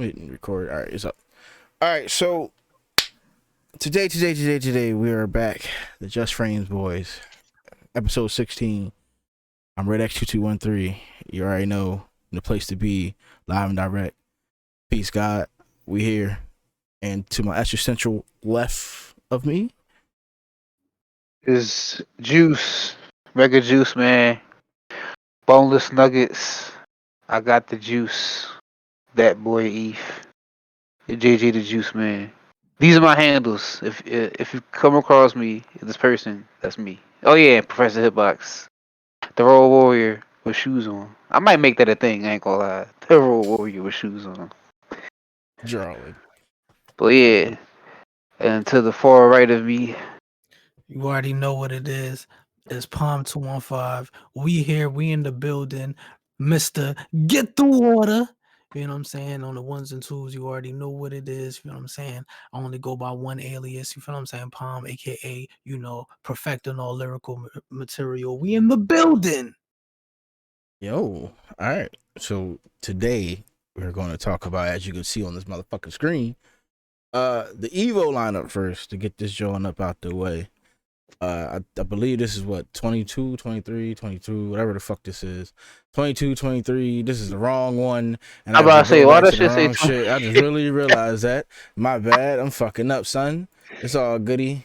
I'm hitting record. All right, it's up. All right, so today, we are back. The Just Frames Boys, episode 16. I'm Red X2213. You already know the place to be, live and direct. Peace, God. We here. And to my existential left of me, Is juice, mega juice, man. Boneless nuggets. I got the juice. That boy Eve. JJ the juice, man. These are my handles. If you come across me, this person, that's me. Oh yeah, Professor Hitbox, the Royal Warrior with shoes on. I might make that a thing. I ain't gonna lie. The Royal Warrior with shoes on. Drawing. But yeah, and to the far right of me, You already know what it is. It's Palm 215. We here, we in the building. Mr. Get the Water. You know what I'm saying? On the ones and twos, you already know what it is. You know what I'm saying? I only go by one alias. You feel what I'm saying? Palm, aka, perfecting all lyrical material. We in the building. Yo, all right. So today we're going to talk about, as you can see on this motherfucking screen, the Evo lineup first to get this joint up out the way. I believe this is what 22, 23, 22, whatever the fuck this is. 22, 23. This is the wrong one, and I I'm have to about to go say, why back that to the shit say wrong 20? shit. I just really realized that. My bad. I'm fucking up, son. It's all goody.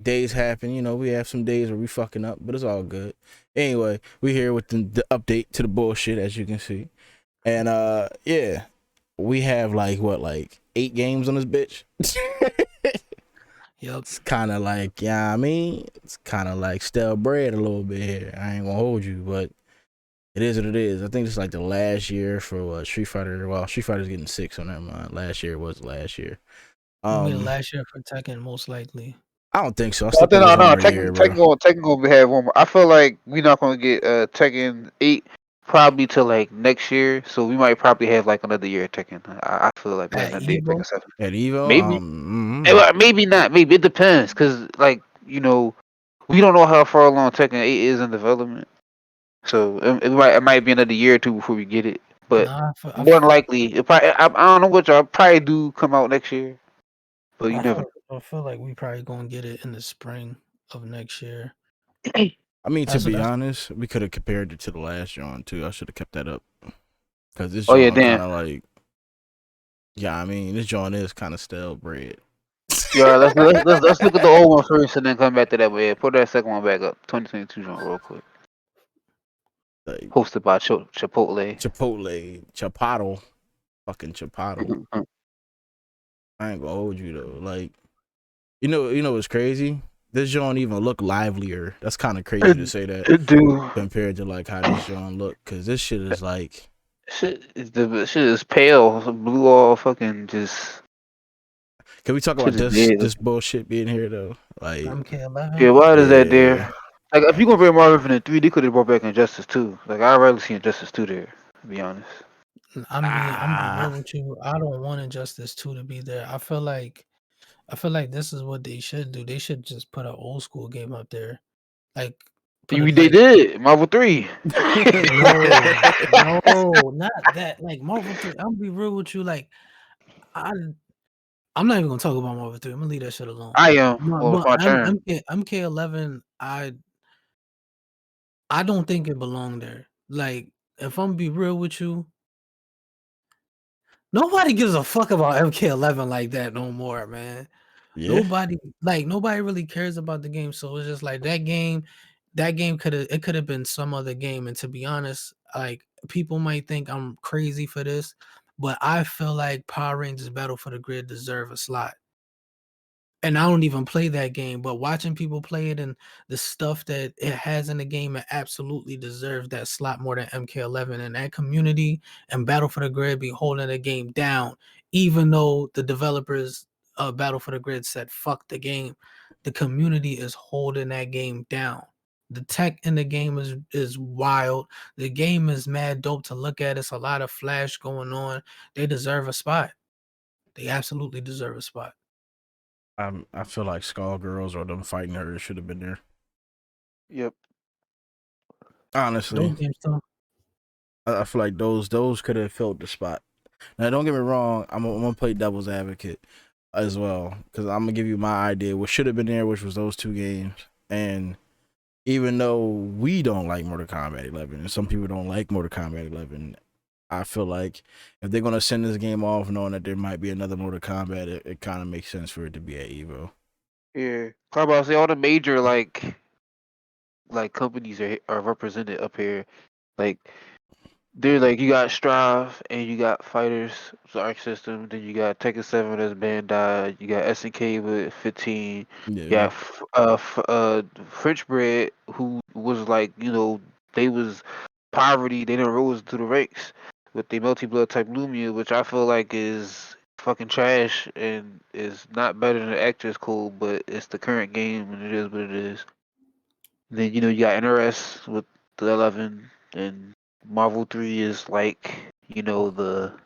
Days happen, we have some days where we fucking up, but it's all good. Anyway, we here with the update to the bullshit, as you can see. And yeah, we have like 8 games on this bitch. Yep. It's kind of like, yeah, I mean, it's kind of like stale bread a little bit here. I ain't gonna hold you, but it is what it is. I think it's like the last year for Street Fighter. Well, Street Fighter's getting 6 on that mind. Last year was last year. You mean last year for Tekken, most likely. I don't think so. I I still think think it's no, one no. more year, bro. Tekken gonna have one more. I feel like we're not gonna get Tekken 8 probably till like next year. So we might probably have like another year of Tekken. I feel like maybe At another year of Tekken Evo? 7. At Evo, Maybe. Well, maybe not. Maybe it depends, cause like we don't know how far along Tekken 8 is in development. So it might be another year or two before we get it. But Nah, more than likely, I don't know what y'all probably do come out next year. But you never I feel like we probably gonna get it in the spring of next year. know. I mean, to That's be that's honest, we could have compared it to the last John too. I should have kept that up because this Oh yeah, John kind damn. of like, yeah, I mean, this John is kind of stale bread. Yeah, let's look at the old one first and then come back to that. But yeah, put that second one back up. 2022 joint real quick. Like Hosted by Chipotle. Chipotle, fucking Chipotle. I ain't gonna hold you though. Like, what's crazy? This John even look livelier. That's kind of crazy to say that It do. compared to like how this John look, because this shit is like. The shit is pale, blue, all fucking just. Can we talk Shit about is this dead. this bullshit being here though? Like, Yeah, MK11. why is that yeah, there? Like, if you gonna bring Marvel Infinite 3, they could have brought back Injustice 2. Like, I'd rather see Injustice 2 there, to be honest. I'm be real ah, with you. I don't want Injustice 2 to be there. I feel like this is what they should do. They should just put an old school game up there. Like put it They like did. Marvel 3. no, no, not that. Like Marvel 3. I'm gonna be real with you. Like I I'm not even gonna talk about Marvel 3. I'm gonna leave that shit alone. I am. But, Well, it's but my M- turn. MK11, I don't think it belonged there. Like if I'm gonna be real with you, nobody gives a fuck about MK11 like that no more, man. yeah. Nobody really cares about the game. So it's just like that game could have been some other game. And to be honest, like people might think I'm crazy for this, but I feel like Power Rangers Battle for the Grid deserve a slot. And I don't even play that game, but watching people play it and the stuff that it has in the game, it absolutely deserves that slot more than MK11. And that community and Battle for the Grid be holding the game down, even though the developers of Battle for the Grid said fuck the game. The community is holding that game down. The tech in the game is wild. The game is mad dope to look at. It's a lot of flash going on. They deserve a spot. They absolutely deserve a spot. I feel like Skullgirls or them fighting her should have been there. Yep. Honestly, Those games too. I feel like those could have filled the spot. Now, don't get me wrong. I'm gonna play devil's advocate as well because I'm gonna give you my idea. What should have been there, which was those two games. And even though we don't like Mortal Kombat 11, and some people don't like Mortal Kombat 11, I feel like if they're gonna send this game off knowing that there might be another Mortal Kombat, it kind of makes sense for it to be at Evo. Yeah, about say all the major like companies are represented up here. Like they're like you got Strive and you got Fighters, the Arc System. Then you got Tekken 7 as Bandai. You got SNK with 15. You Yeah, got French Bread, who was like they was poverty. They didn't rose through the ranks with the multi blood type Lumia, which I feel like is fucking trash and is not better than Actress Code, but it's the current game and it is what it is. Then you got NRS with the 11, and Marvel 3 is like the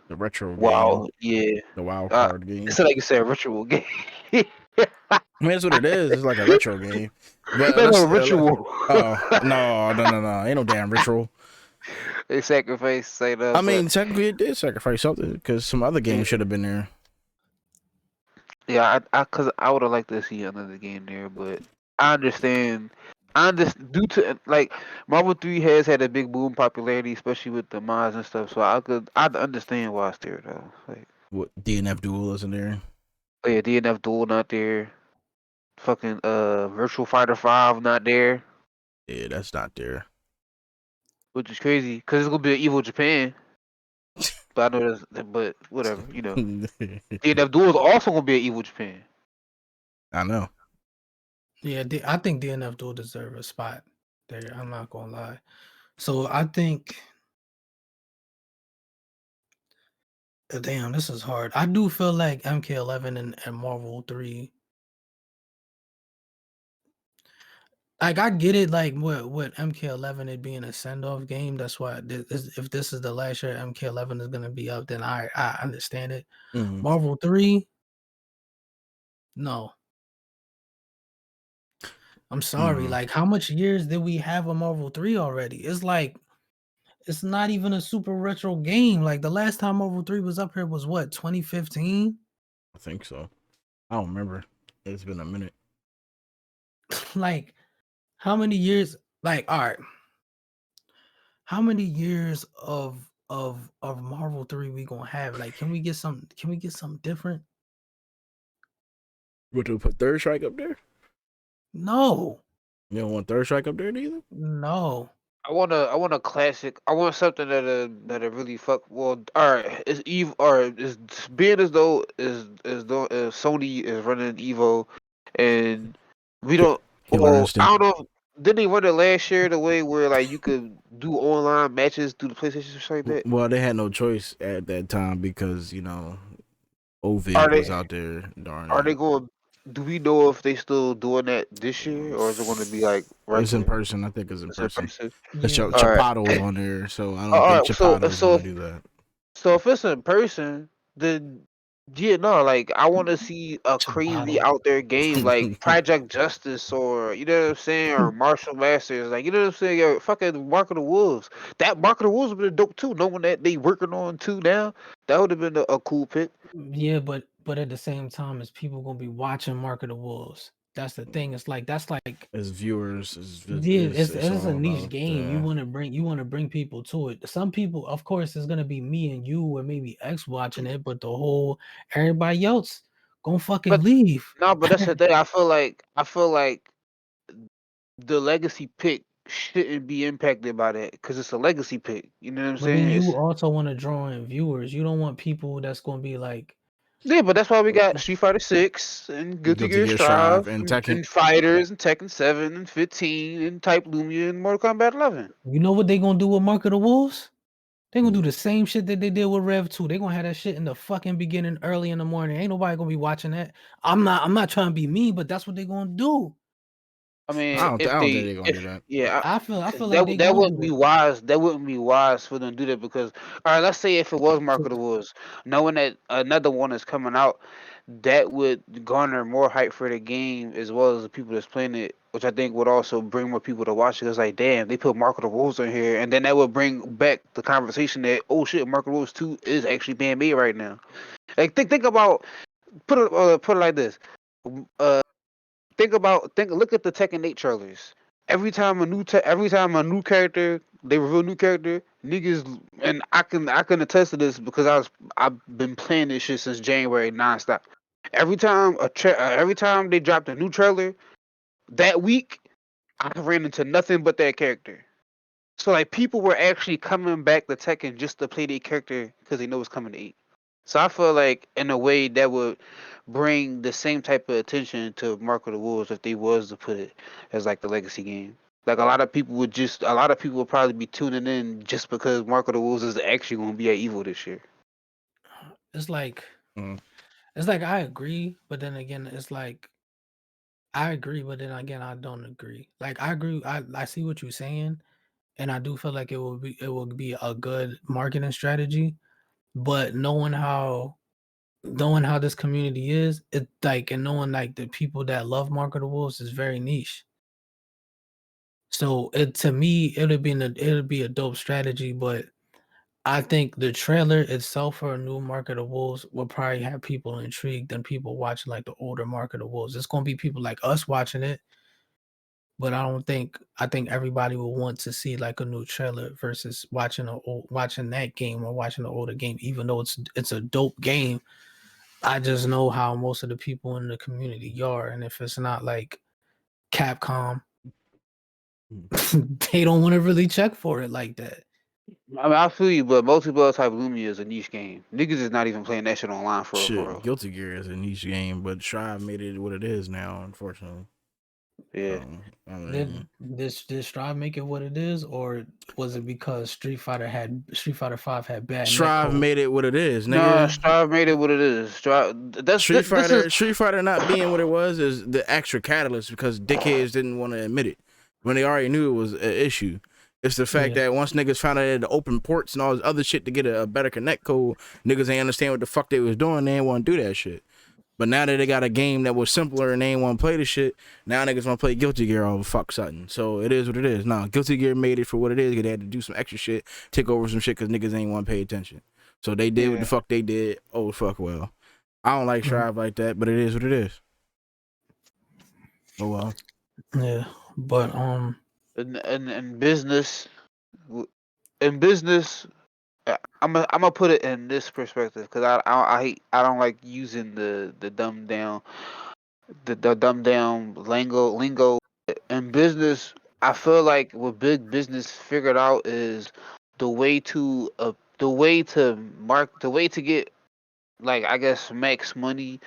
the retro game, wow, yeah. the wild card game. It's like you said, ritual game. I mean, that's what it is. It's like a retro game. But No, let's. no, ritual. Oh no! Ain't no damn ritual. They sacrifice, say I that, but mean, technically, it did sacrifice something because some other yeah, games should have been there. yeah. Cause I would have liked to see another game there, but I understand. I understand due to like Marvel 3 has had a big boom popularity, especially with the mods and stuff. So I'd understand why it's there though. Like, What DNF Duel isn't there? oh yeah, DNF Duel not there. Fucking Virtual Fighter 5 not there, Yeah, that's not there. which is crazy because it's gonna be an Evil Japan. But I know but whatever, DNF Duel is also gonna be an Evil Japan. I know. Yeah, I think DNF do deserve a spot there. I'm not gonna lie. So I think, damn, this is hard. I do feel like MK11 and Marvel 3. Like I get it, like with MK11 it being a send off game. That's why if this is the last year MK11 is gonna be up, then I understand it. Mm-hmm. Marvel 3, no. I'm sorry. Mm-hmm. Like, how much years did we have a Marvel 3 already? It's like it's not even a super retro game. Like the last time Marvel 3 was up here was what, 2015? I think so. I don't remember. It's been a minute. Like, how many years? Like, all right, how many years of Marvel 3 we gonna have? Like, can we get something different? What to put Third Strike up there? No, You don't want Third Strike up there either? no. I want a classic. I want something that really fuck. Well, all right. It's Evo, or it's being as though Sony is running Evo, and we don't. Killer Well, I Instinct. don't know. Didn't they run it last year the way where like you could do online matches through the PlayStation or something like that? Well, they had no choice at that time because Are Ovid was they out there during are they that. going? Do we know if they still doing that this year, or is it going to be like It's in regular? person. I think it's in Is it person. person? Because Yeah, All right. Chipotle was on there, so I don't All think right. So Chipotle was so gonna if do that. So if it's in person, then yeah, no, like I want to see a crazy Chipotle. out there game like Project Justice or you know what I'm saying, or Martial Masters, like you know what I'm saying, or fucking Mark of the Wolves. That Mark of the Wolves would have been dope too, knowing that they working on two now. That would have been a cool pick. Yeah, but at the same time, is people gonna be watching Mark of the Wolves? That's the thing. It's like that's like As viewers, is yeah, it's it's a all niche about game. You want to bring people to it. Some people, of course, it's gonna be me and you or maybe X watching it, but the whole everybody else gonna fucking But leave. no, but that's the thing. I feel like the legacy pick shouldn't be impacted by that because it's a legacy pick. You know what I'm But then saying? you It's also want to draw in viewers. You don't want people that's gonna be like, Yeah, but that's why we got Street Fighter 6 and Guilty Guilty Gear Gear Strive Strive and and, Tekken. and Fighters and Tekken 7 and 15 and Type Lumia and Mortal Kombat 11. you know what they gonna do with Mark of the Wolves? They gonna do the same shit that they did with Rev 2. They gonna have that shit in the fucking beginning early in the morning. Ain't nobody gonna be watching that. I'm not trying to be mean, but that's what they gonna do. I I mean, don't. I if don't think they, they're gonna do if that. yeah, I cause feel like they that gonna wouldn't do be it. wise. That wouldn't be wise for them to do that because, all right, let's say if it was marketables, knowing that another one is coming out, that would garner more hype for the game as well as the people that's playing it, which I think would also bring more people to watch it. It's like, damn, they put marketables in here, and then that would bring back the conversation that, oh shit, marketables 2 is actually being made right now. Like think about put it like this. Uh, look at the Tekken 8 trailers. Every time a new character, they reveal a new character, niggas, and I can attest to this because I've been playing this shit since January nonstop. Every time they dropped a new trailer that week, I ran into nothing but that character. So like people were actually coming back to Tekken just to play their character because they know it's coming to eat. So I feel like in a way that would bring the same type of attention to Mark of the Wolves if they was to put it as like the legacy game. Like a lot of people would probably be tuning in just because Mark of the Wolves is actually going to be at Evil this year. It's like Mm. I agree, but then again, it's like I agree, but then again, I don't agree. Like I agree, I see what you're saying, and I do feel like it will be a good marketing strategy. But knowing how this community is, it like and knowing like the people that love Mark of the Wolves is very niche. So it to me, it'll be a dope strategy, but I think the trailer itself for a new Mark of the Wolves will probably have people intrigued than people watching like the older Mark of the Wolves. It's gonna be people like us watching it, but I think everybody will want to see like a new trailer versus watching that game or watching the older game, even though it's a dope game. I just know how most of the people in the community are, and if it's not like Capcom, they don't want to really check for it like that. I mean, I feel you, but multiplayer type Lumia is a niche game. Niggas is not even playing that shit online for real, for Shit, real. Guilty Gear is a niche game, but Strive made it what it is now. Unfortunately, Yeah. so I mean, Did Strive make it what it is, or was it because Street Fighter Five had bad Strive netcode? made it what it is, No, nigga. Strive made it what it is. This is Street Fighter not being what it was is the extra catalyst because dickheads didn't want to admit it when they already knew it was an issue. It's the fact Yeah, that once niggas found out the open ports and all this other shit to get a better connect code, niggas ain't understand what the fuck they was doing. They ain't want to do that shit. But now that they got a game that was simpler and they ain't want to play the shit, now niggas want to play Guilty Gear over fuck something. So it is what it is. Nah, Guilty Gear made it for what it is. They had to do some extra shit, take over some shit because niggas ain't want to pay attention. So they did what the yeah. fuck they did. Oh fuck well. I don't like mm, Strive like that, but it is what it is. Oh well. yeah, but In business, w- in business, I'm gonna put it in this perspective because I don't like using the dumb down the dumb down lingo in business. I feel like what big business figured out is the way to the way to get like I guess max money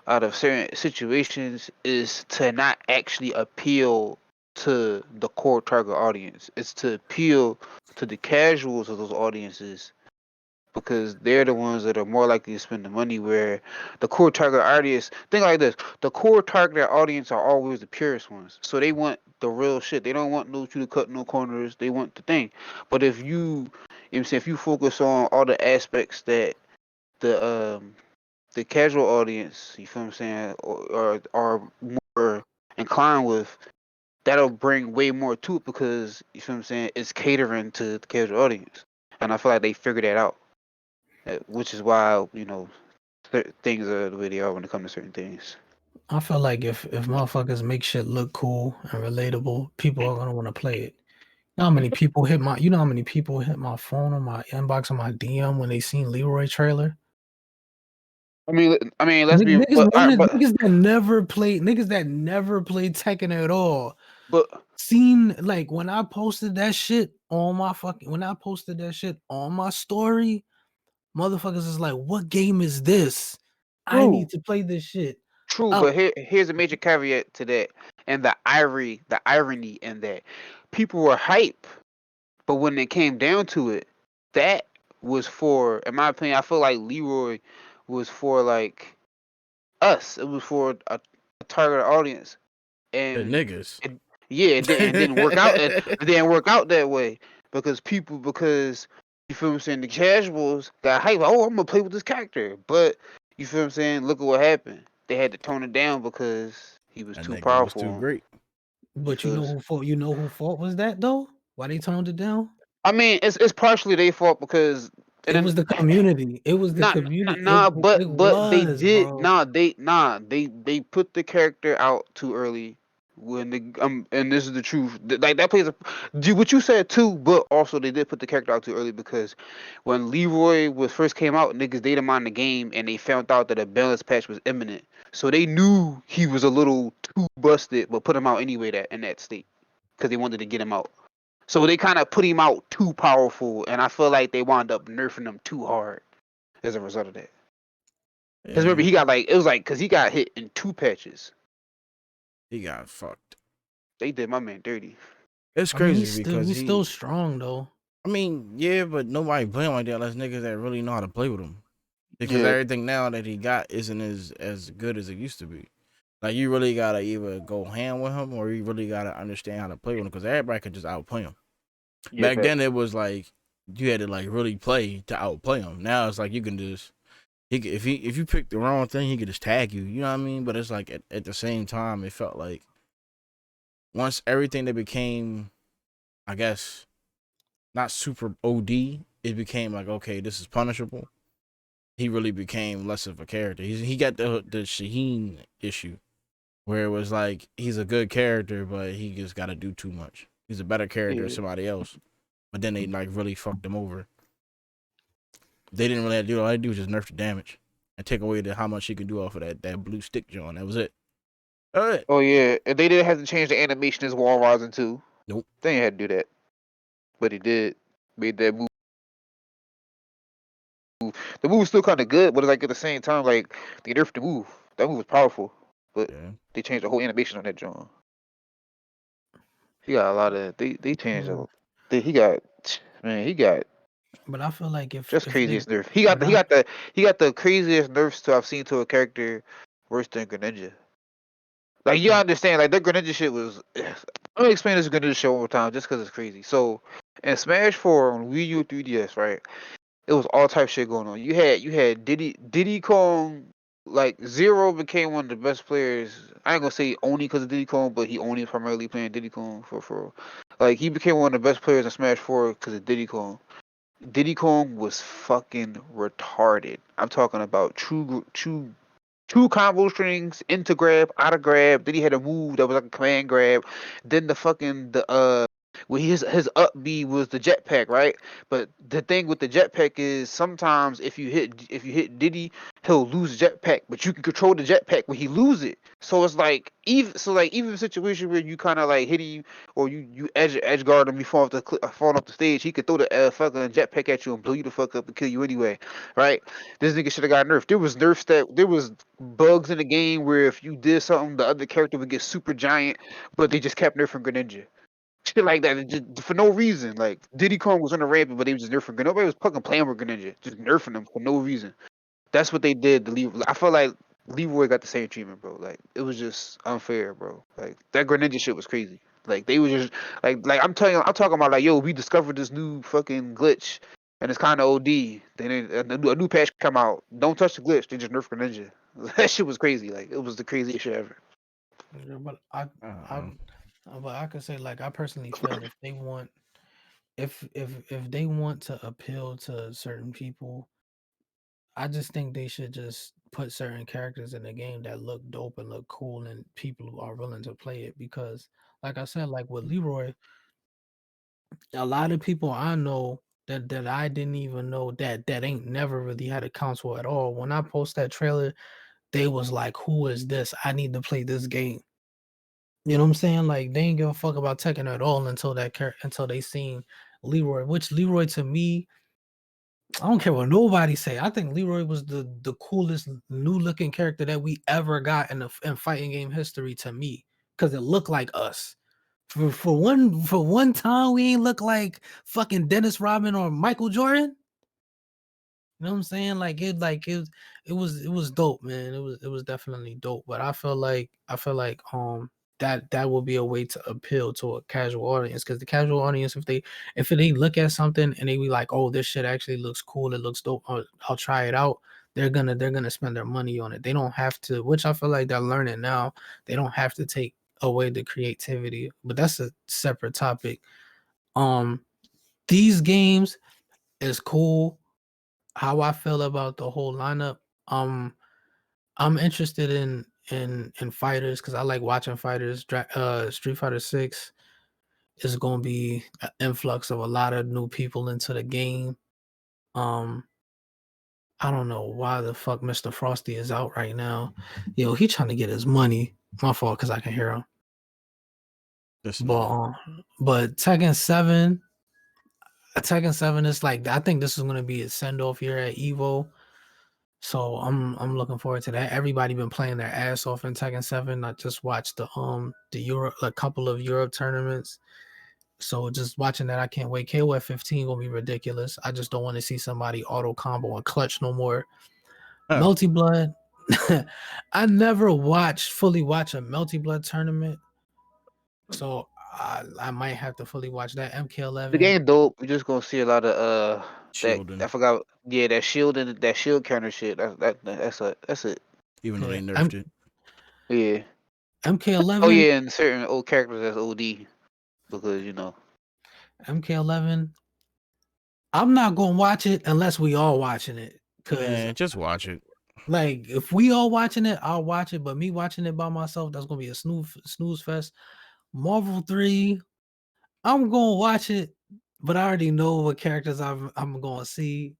out of certain situations is to not actually appeal to the core target audience. It's to appeal to the casuals of those audiences because they're the ones that are more likely to spend the money. Where the core target audience, think like this: the core target audience are always the purest ones, so they want the real shit. They don't want no you to cut no corners. They want the thing. But if you, you know what I'm saying, if you focus on all the aspects that the the casual audience, you feel what I'm saying, or are more inclined with, that'll bring way more to it because you feel what I'm saying, it's catering to the casual audience, and I feel like they figured that out, which is why things are the way they are when it comes to certain things. I feel like if motherfuckers make shit look cool and relatable, people are gonna want to play it. You know how many people hit my phone or my inbox or my DM when they seen Leroy trailer? Let's be, but all right, Niggas that never played Tekken at all but seen like when I posted that shit on my story, motherfuckers is like, what game is this? I need true, to play this shit. true, Oh, but here's a major caveat to that, and the irony in that, people were hype. But when it came down to it, that was for, in my opinion, I feel like Leroy was for like us. It was for a target audience, The and niggas. Yeah, it didn't work out. It didn't work out that way because you feel what I'm saying. The casuals got hype. Oh, I'm gonna play with this character, but you feel what I'm saying. Look at what happened. They had to tone it down because he was That too nigga was too powerful. great. You But you feel? know who fault? You know who fault was that though? Why they toned it down? I mean, it's partially their fault because and It was then the community. It was the Nah, community. nah, It but they was, did bro. they put the character out too early when the and this is the truth. Like that plays a what you said too, but also they did put the character out too early because when Leroy was first came out, niggas data mined the game and they found out that a balance patch was imminent, so they knew he was a little too busted, but put him out anyway that in that state because they wanted to get him out. So they kind of put him out too powerful, and I feel like they wound up nerfing him too hard as a result of that. Because remember, Yeah, he got like it was like because he got hit in 2 patches. he got fucked. They did my man dirty. It's I mean, crazy because he's still strong though. I mean, yeah, but nobody play him like that unless niggas that really know how to play with him. Because Yeah, everything now that he got isn't as good as it used to be. Like you really gotta either go hand with him or you really gotta understand how to play with him. Because everybody could just outplay him. yeah, Back then facts. it was like you had to like really play to outplay him. Now it's like you can just if you pick the wrong thing, he could just tag you. You know what I mean? But it's like at the same time, it felt like once everything that became, I guess, not super OD, it became like okay, this is punishable. He really became less of a character. He got the Shaheen issue where it was like he's a good character, but he just got to do too much. He's a better character than Yeah, somebody else, but then they like really fucked him over. They didn't really have to do all they do was just nerf the damage and take away how much he can do off of that blue stick joint. That was it. All right. oh yeah, and they didn't have to change the animation as Wall Rising too. Nope. They ain't had to do that, but he did. Made that move. The move was still kind of good, but it's like at the same time, like they nerfed the move. That move was powerful, but Yeah. they changed the whole animation on that John. He got a lot of they changed. Yeah. He got man, he got But I feel like just if they craziest nerf. but I He got the craziest nerfs to I've seen to a character worse than Greninja. Like you understand, like that Greninja shit was. Let me explain this Greninja shit one more time, just because it's crazy. So, in Smash 4 on Wii U 3DS, right? It was all type shit going on. You had Diddy Kong, like Zero became one of the best players. I ain't gonna say only because of Diddy Kong, but he only primarily playing Diddy Kong for like he became one of the best players in Smash 4 because of Diddy Kong. Diddy Kong was fucking retarded. I'm talking about two combo strings, into grab, out of grab. Then he had a move that was like a command grab. Then the well his up B was the jetpack, right? But the thing with the jetpack is sometimes if you hit Diddy, he'll lose the jetpack, but you can control the jetpack when he lose it. So it's like even a situation where you kind of like hit him or you edge guard him, you fall off the stage, he could throw the fucking jetpack at you and blow you the fuck up and kill you anyway, right? This nigga should have got nerfed. There was nerfs that there was bugs in the game where if you did something, the other character would get super giant, but they just kept nerfing Greninja. Shit like that, just for no reason. Like Diddy Kong was on the rampant, but they was just nerfing Greninja. Nobody was fucking playing with Greninja, just nerfing them for no reason. That's what they did to Leroy. I felt like Leroy got the same treatment, bro. Like it was just unfair, bro. Like that Greninja shit was crazy. Like they were just I'm talking about like yo, we discovered this new fucking glitch. And it's kind of OD. Then a new patch come out. Don't touch the glitch. They just nerf Greninja. That shit was crazy. Like it was the craziest shit ever. yeah, but I Uh, but I could say like I personally feel if they want if they want to appeal to certain people, I just think they should just put certain characters in the game that look dope and look cool and people are willing to play it because like I said, like with Leroy, a lot of people I know that I didn't even know that ain't never really had a console at all. When I post that trailer, they was like, "Who is this? I need to play this game." You know what I'm saying? Like they ain't give a fuck about Tekken at all until they seen Leroy. Which Leroy to me, I don't care what nobody say. I think Leroy was the coolest new looking character that we ever got in fighting game history to me because it looked like us. For one time, we ain't look like fucking Dennis Rodman or Michael Jordan. You know what I'm saying? It was dope, man. It was definitely dope. But I feel like that will be a way to appeal to a casual audience, because the casual audience, if they look at something and they be like, oh, this shit actually looks cool, it looks dope, I'll try it out, they're gonna spend their money on it. They don't have to, which I feel like they're learning now. They don't have to take away the creativity, but that's a separate topic. These games is cool. How I feel about the whole lineup, I'm interested in fighters because I like watching fighters. Street Fighter 6 is going to be an influx of a lot of new people into the game. Um, I don't know why the fuck Mr. Frosty is out right now. Yo, he trying to get his money. My fault because I can hear him. That's But annoying. but Tekken 7 is like, I think this is going to be a send off here at Evo. So I'm looking forward to that. Everybody been playing their ass off in Tekken 7. I just watched the Europe, a couple of Europe tournaments. So just watching that, I can't wait. KOF 15 gonna be ridiculous. I just don't want to see somebody auto combo and clutch no more. Huh. Melty Blood. I never fully watch a Melty Blood tournament. So I might have to fully watch that. The MK11. game dope. You're just gonna see a lot of that I Shielding, forgot. Yeah, that shield counter shit. That's it. even though Yeah. they nerfed it. Yeah. Oh MK11. yeah, and certain old characters that's OD because MK11. I'm not gonna watch it unless we all watching it. Cause Man, just watch it. like if we all watching it, I'll watch it. But me watching it by myself, that's gonna be a snooze fest. Marvel 3, I'm gonna watch it, but I already know what characters I'm gonna see.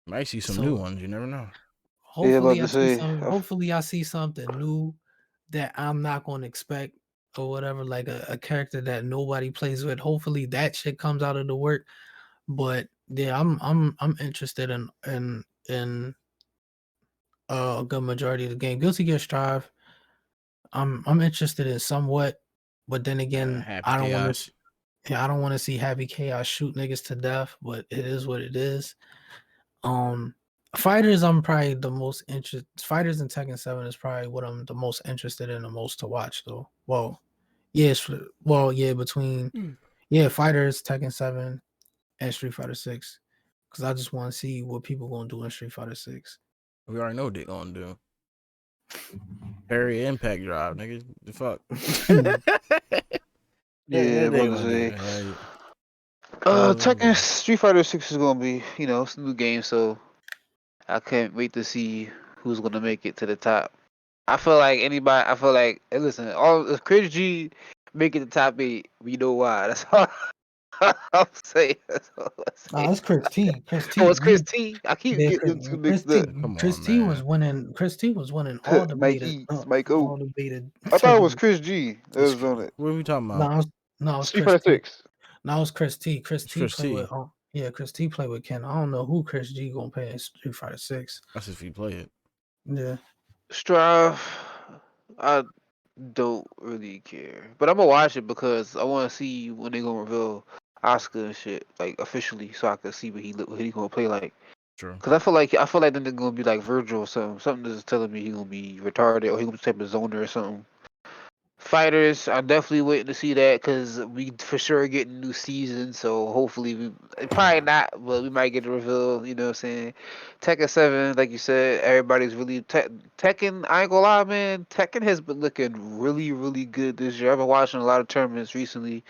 Might see some new So ones. You never know. yeah, about hopefully I to see say. some. Hopefully I see something new that I'm not gonna expect or whatever. Like a character that nobody plays with. Hopefully that shit comes out of the work. But yeah, I'm interested in a good majority of the game. Guilty Gear Strive, I'm interested in somewhat, but then again, Happy I don't want to. chaos. Yeah, I don't want to see Happy Chaos shoot niggas to death, but it is what it is. Um, Fighters, I'm probably the most interested. Fighters in Tekken 7 is probably what I'm the most interested in, the most to watch though. Well, yes, well, yeah, between Fighters, Tekken 7, and Street Fighter 6, because I just want to see what people gonna do in Street Fighter 6. We already know what they gonna do. Parry impact drive, nigga. The fuck. Yeah, What they about to gonna do? say. Like, Tekken yeah. Street Fighter 6 is gonna be, it's a new game, so I can't wait to see who's gonna make it to the top. I feel like, hey, listen, all if Chris G make it the top 8, we know why. That's all I'm saying. That's all I'm Oh, saying. it's Chris T. Chris Oh, T. it's Chris T. I keep Yeah, getting them two Chris mixed T. up. Come Chris on, T was man. winning. Chris T was winning all the Mike beta, Eats, Mike O. all the beta I thought it was tournaments. Chris G that It's, was on it. what are we talking No, about? no, it's Street Chris Fighter T. 6. No, it's Chris T. Chris It's T Chris play with. C. Yeah, Chris T play with Ken. I don't know who Chris G gonna play in Street Fighter 6. That's if you play it. Yeah. Strive. I don't really care, but I'm gonna watch it because I want to see when they gonna reveal Oscar and shit, like officially, so I can see what he gonna play like. True. Cause I feel like then they're gonna be like Virgil or something. Something is telling me he gonna be retarded or he gonna be type of zoner or something. Fighters, I'm definitely waiting to see that because we for sure getting new season. So hopefully probably not, but we might get a reveal. You know what I'm saying? Tekken 7, like you said, everybody's really Tekken. I ain't gonna lie, man. Tekken has been looking really, really good this year. I've been watching a lot of tournaments recently,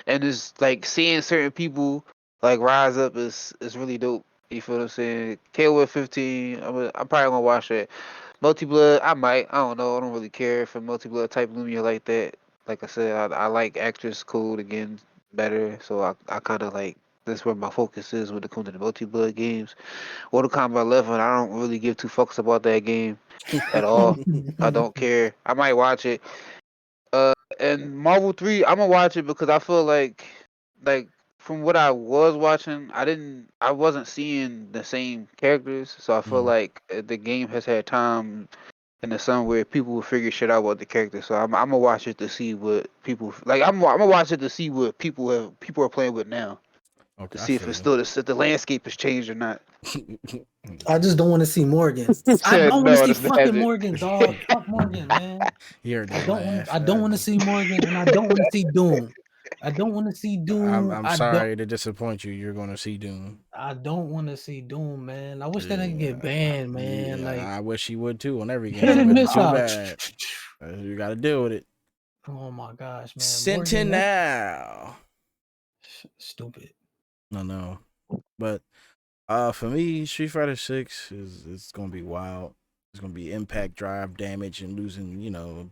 and it's like seeing certain people like rise up is really dope. You feel what I'm saying? KOF 15. I'm probably gonna watch that. Multi blood, I might. I don't know. I don't really care for multi blood type Lumia like that. Like I said, I like actress code again better. So I kind of like that's where my focus is when it comes to the multi blood games. Mortal Kombat 11, I don't really give two fucks about that game at all. I don't care. I might watch it. And Marvel 3, I'm gonna watch it because I feel like from what I was watching, I wasn't seeing the same characters. So I feel Mm. like the game has had time in the sun where people will figure shit out about the character. So I'm gonna watch it to see what people like. I'm gonna watch it to see what people are playing with now to Okay, I see if feel it's you. still if the landscape has changed or not. I just don't want to see Morgan. I Said don't want to no, see that's fucking magic. Morgan, dog. Fuck Fuck Morgan, man. You heard I that don't want. laugh. I don't want to see Morgan, and I don't want to see Doom. I don't want to see Doom. I'm sorry to disappoint you. You're gonna see Doom. I don't want to see Doom, man. I wish that nigga get Yeah, banned, man. yeah, Like I wish he would too on every hit game, and but it's miss too out. bad. You got to deal with it. Oh my gosh, man. Morgan, that's Sentinel. stupid. No, but for me, Street Fighter 6 is it's gonna be wild. It's gonna be impact, drive, damage, and losing.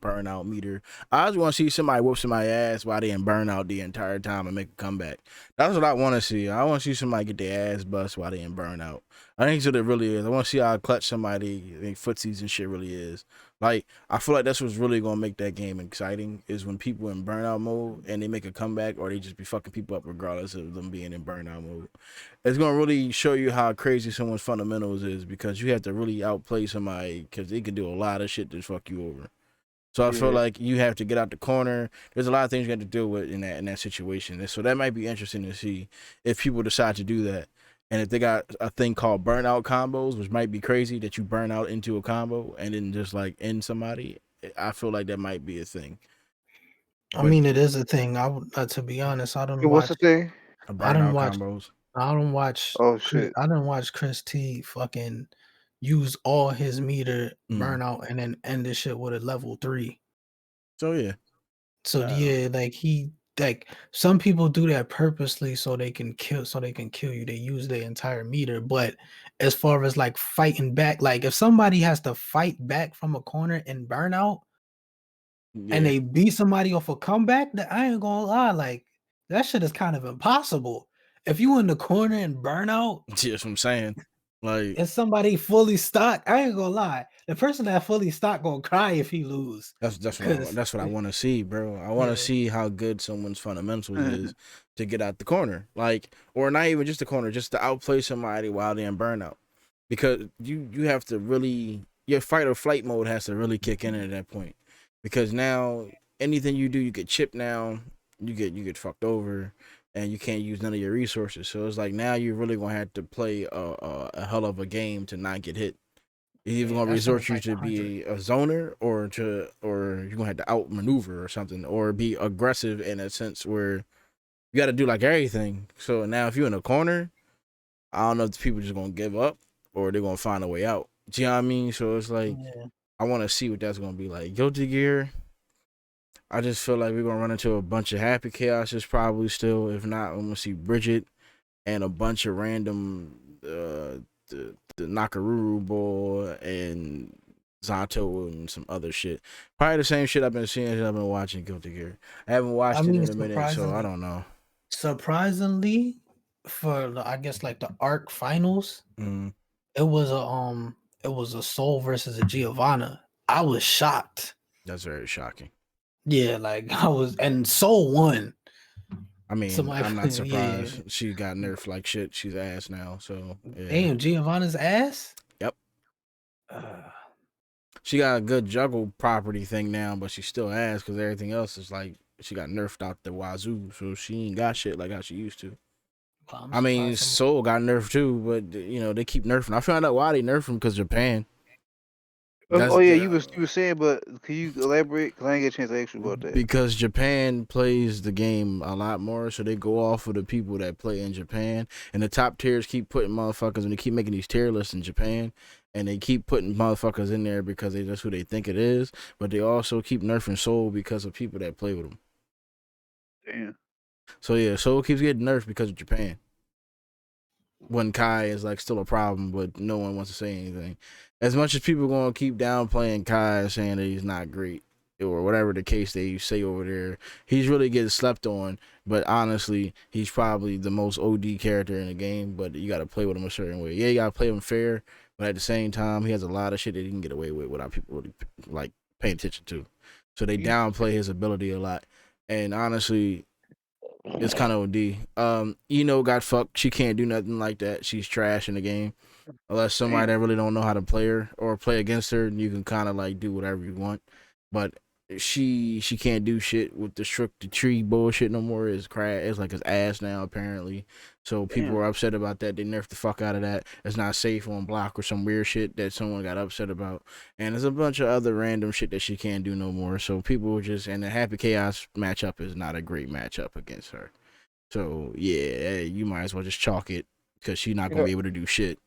Burnout meter. I just want to see somebody whoop somebody's ass while they in burnout the entire time and make a comeback. That's what I want to see. I want to see somebody get their ass bust while they in burnout. I think that's what it really is. I want to see how clutch somebody, footsies and shit really is. Like, I feel like that's what's really gonna make that game exciting is when people in burnout mode and they make a comeback or they just be fucking people up regardless of them being in burnout mode. It's gonna really show you how crazy someone's fundamentals is because you have to really outplay somebody because they can do a lot of shit to fuck you over. So I feel like you have to get out the corner. There's a lot of things you have to deal with in that situation. And so that might be interesting to see if people decide to do that. And if they got a thing called burnout combos, which might be crazy that you burn out into a combo and then just like end somebody, I feel like that might be a thing. I But mean, it is a thing. I would, to be honest, I don't What's watch. the thing? a I don't burnout watch. combos. I don't watch. Oh shit. I don't watch Chris T fucking use all his meter Mm. burnout and then end this shit with a level 3. So yeah. So yeah, like some people do that purposely so they can kill you. They use their entire meter. But as far as like fighting back, like if somebody has to fight back from a corner and burnout and Yeah. they beat somebody off a comeback, that I ain't gonna lie, like that shit is kind of impossible. If you in the corner and burnout That's what I'm saying. Like and somebody fully stocked, I ain't gonna lie. The person that fully stocked gonna cry if he lose. Cause that's what I want to see, bro. I want to yeah, see how good someone's fundamentals is to get out the corner, like, or not even just the corner, just to outplay somebody while they're in burnout, because you have to really your fight or flight mode has to really kick in at that point, because now anything you do, you get chipped now, you get fucked over, and you can't use none of your resources. So it's like now you're really gonna have to play a hell of a game to not get hit. He's either yeah, gonna that shit resort is you like to 100. be a zoner or you're gonna have to outmaneuver or something or be aggressive in a sense where you got to do like everything. So now if you're in a corner, I don't know if people just gonna give up or they're gonna find a way out. Do you know what I mean? So it's like Yeah. I want to see what that's gonna be like. Guilty Gear. I just feel like we're gonna run into a bunch of happy chaoses probably still. If not, I'm gonna see Bridget and a bunch of random the Nakaruru boy and Zato and some other shit. Probably the same shit I've been seeing as I've been watching Guilty Gear. I haven't I watched it mean, in a minute, so I don't know. surprisingly, for I guess like the arc finals, Mm, it was a Soul versus a Giovanna. I was shocked. that's very shocking. Yeah, like I was, and Soul won. I mean, Somebody, I'm not yeah. surprised. She got nerfed like shit. She's ass now, so yeah. Damn, Giovanna's ass. Yep. Uh, She got a good juggle property thing now, but she's still ass because everything else is like she got nerfed out the wazoo, so she ain't got shit like how she used to. well, I'm I mean, surprised. Soul got nerfed too, but they keep nerfing. I found out why they nerfed him because Japan. Oh That's yeah, the you was saying, but can you elaborate? Cause I didn't get a chance to ask you about that. because Japan plays the game a lot more, so they go off of the people that play in Japan, and the top tiers keep putting motherfuckers, and they keep making these tier lists in Japan, and they keep putting motherfuckers in there because that's who they think it is, but they also keep nerfing Soul because of people that play with them. Damn. So yeah, Soul keeps getting nerfed because of Japan. When Kai is like still a problem, but no one wants to say anything. As much as people gonna keep downplaying Kai, saying that he's not great or whatever the case they say over there, he's really getting slept on. But honestly, he's probably the most OD character in the game. But you gotta play with him a certain way. Yeah, you gotta play him fair, but at the same time, he has a lot of shit that he can get away with without people really like paying attention to. So they downplay his ability a lot. And honestly, it's kind of OD. Got fucked. She can't do nothing like that. She's trash in the game. Unless somebody Damn. that really don't know how to play her or play against her, you can kind of like do whatever you want. But she can't do shit with the shook the tree bullshit no more. It's crap. It's like his ass now apparently. So people Damn. are upset about that. They nerfed the fuck out of that. It's not safe on block or some weird shit that someone got upset about. And there's a bunch of other random shit that she can't do no more. So people were just and the Happy Chaos matchup is not a great matchup against her. So yeah, you might as well just chalk it because she's not You gonna know, be able to do shit.